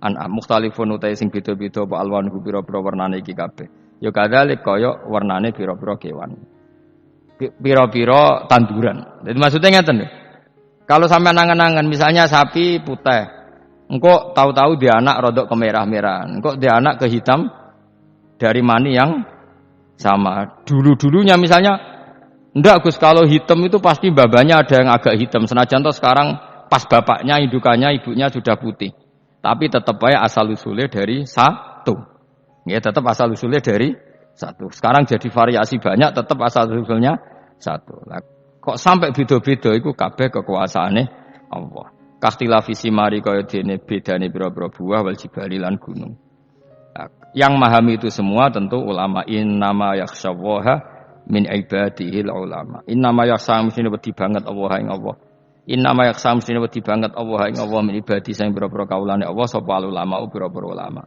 An'am mukhtalifun utai sing beda-beda apa alwanhu pira-pira warnane iki kabeh. Ya kadzalik kaya warnane pira-pira kewan. Pira-pira tanduran. Jadi maksudnya ngeten lho. Kalau sampai angan-angan misalnya sapi putih, engkau tahu-tahu dia anak rodok kemerah-merahan, engkau dia anak kehitam dari mani yang sama. Dulu-dulunya misalnya, enggak Gus kalau hitam itu pasti babanya ada yang agak hitam. Senajan toh sekarang pas bapaknya, indukannya, ibunya sudah putih. Tapi tetap aja asal usulnya dari satu. Ya tetap asal usulnya dari satu. Sekarang jadi variasi banyak, tetap asal usulnya satu. Nah, kok sampai beda-beda itu kabeh kekuasaane Allah. Kakhtilafi simari kaya dene bedane pira-pira buah wal jibali lan gunung. Nah, yang memahami itu semua tentu ulama. Innama yakhsyallaha min ibadihil ulama. Innama yakhsha mesti wedi banget Allah ing Allah. Innama yakhsha mesti wedi banget Allah ing Allah min ibadi sing pira-pira kaulane Allah sapa ulama pira-pira ulama.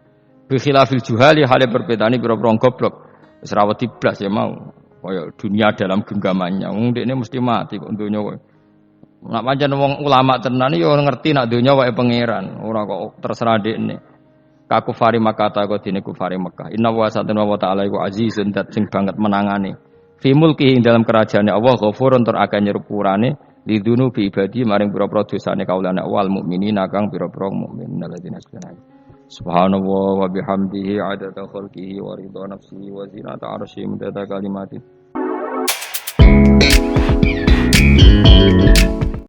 Bi khilafil juhali hale berbedane pira-pira goblok. Wis ra wedi blas ya mau. Kaya dunia dalam genggamannya. Wong dekne mesti mati kok donya kowe. Nak pancen wong ulama tenan yo ngerti nak donya wae pangeran, ora kok terserah dekne. Kakufari Makkah kok dene kufari Mekah. Inna wa satana wa ta'ala iku azizun dat sing banget menangane. Fi mulki ing dalam kerajaane Allah ghafurun tur akeh nyepurane lidunu bi ibadi maring pira-pira dosane kaulane wal mukminina kang pira-pira mukmin alladzina subhanallah wa bihamdihi adada khalqihi wa ridha nafsihi wa zinata arsyihi midada kalimatihi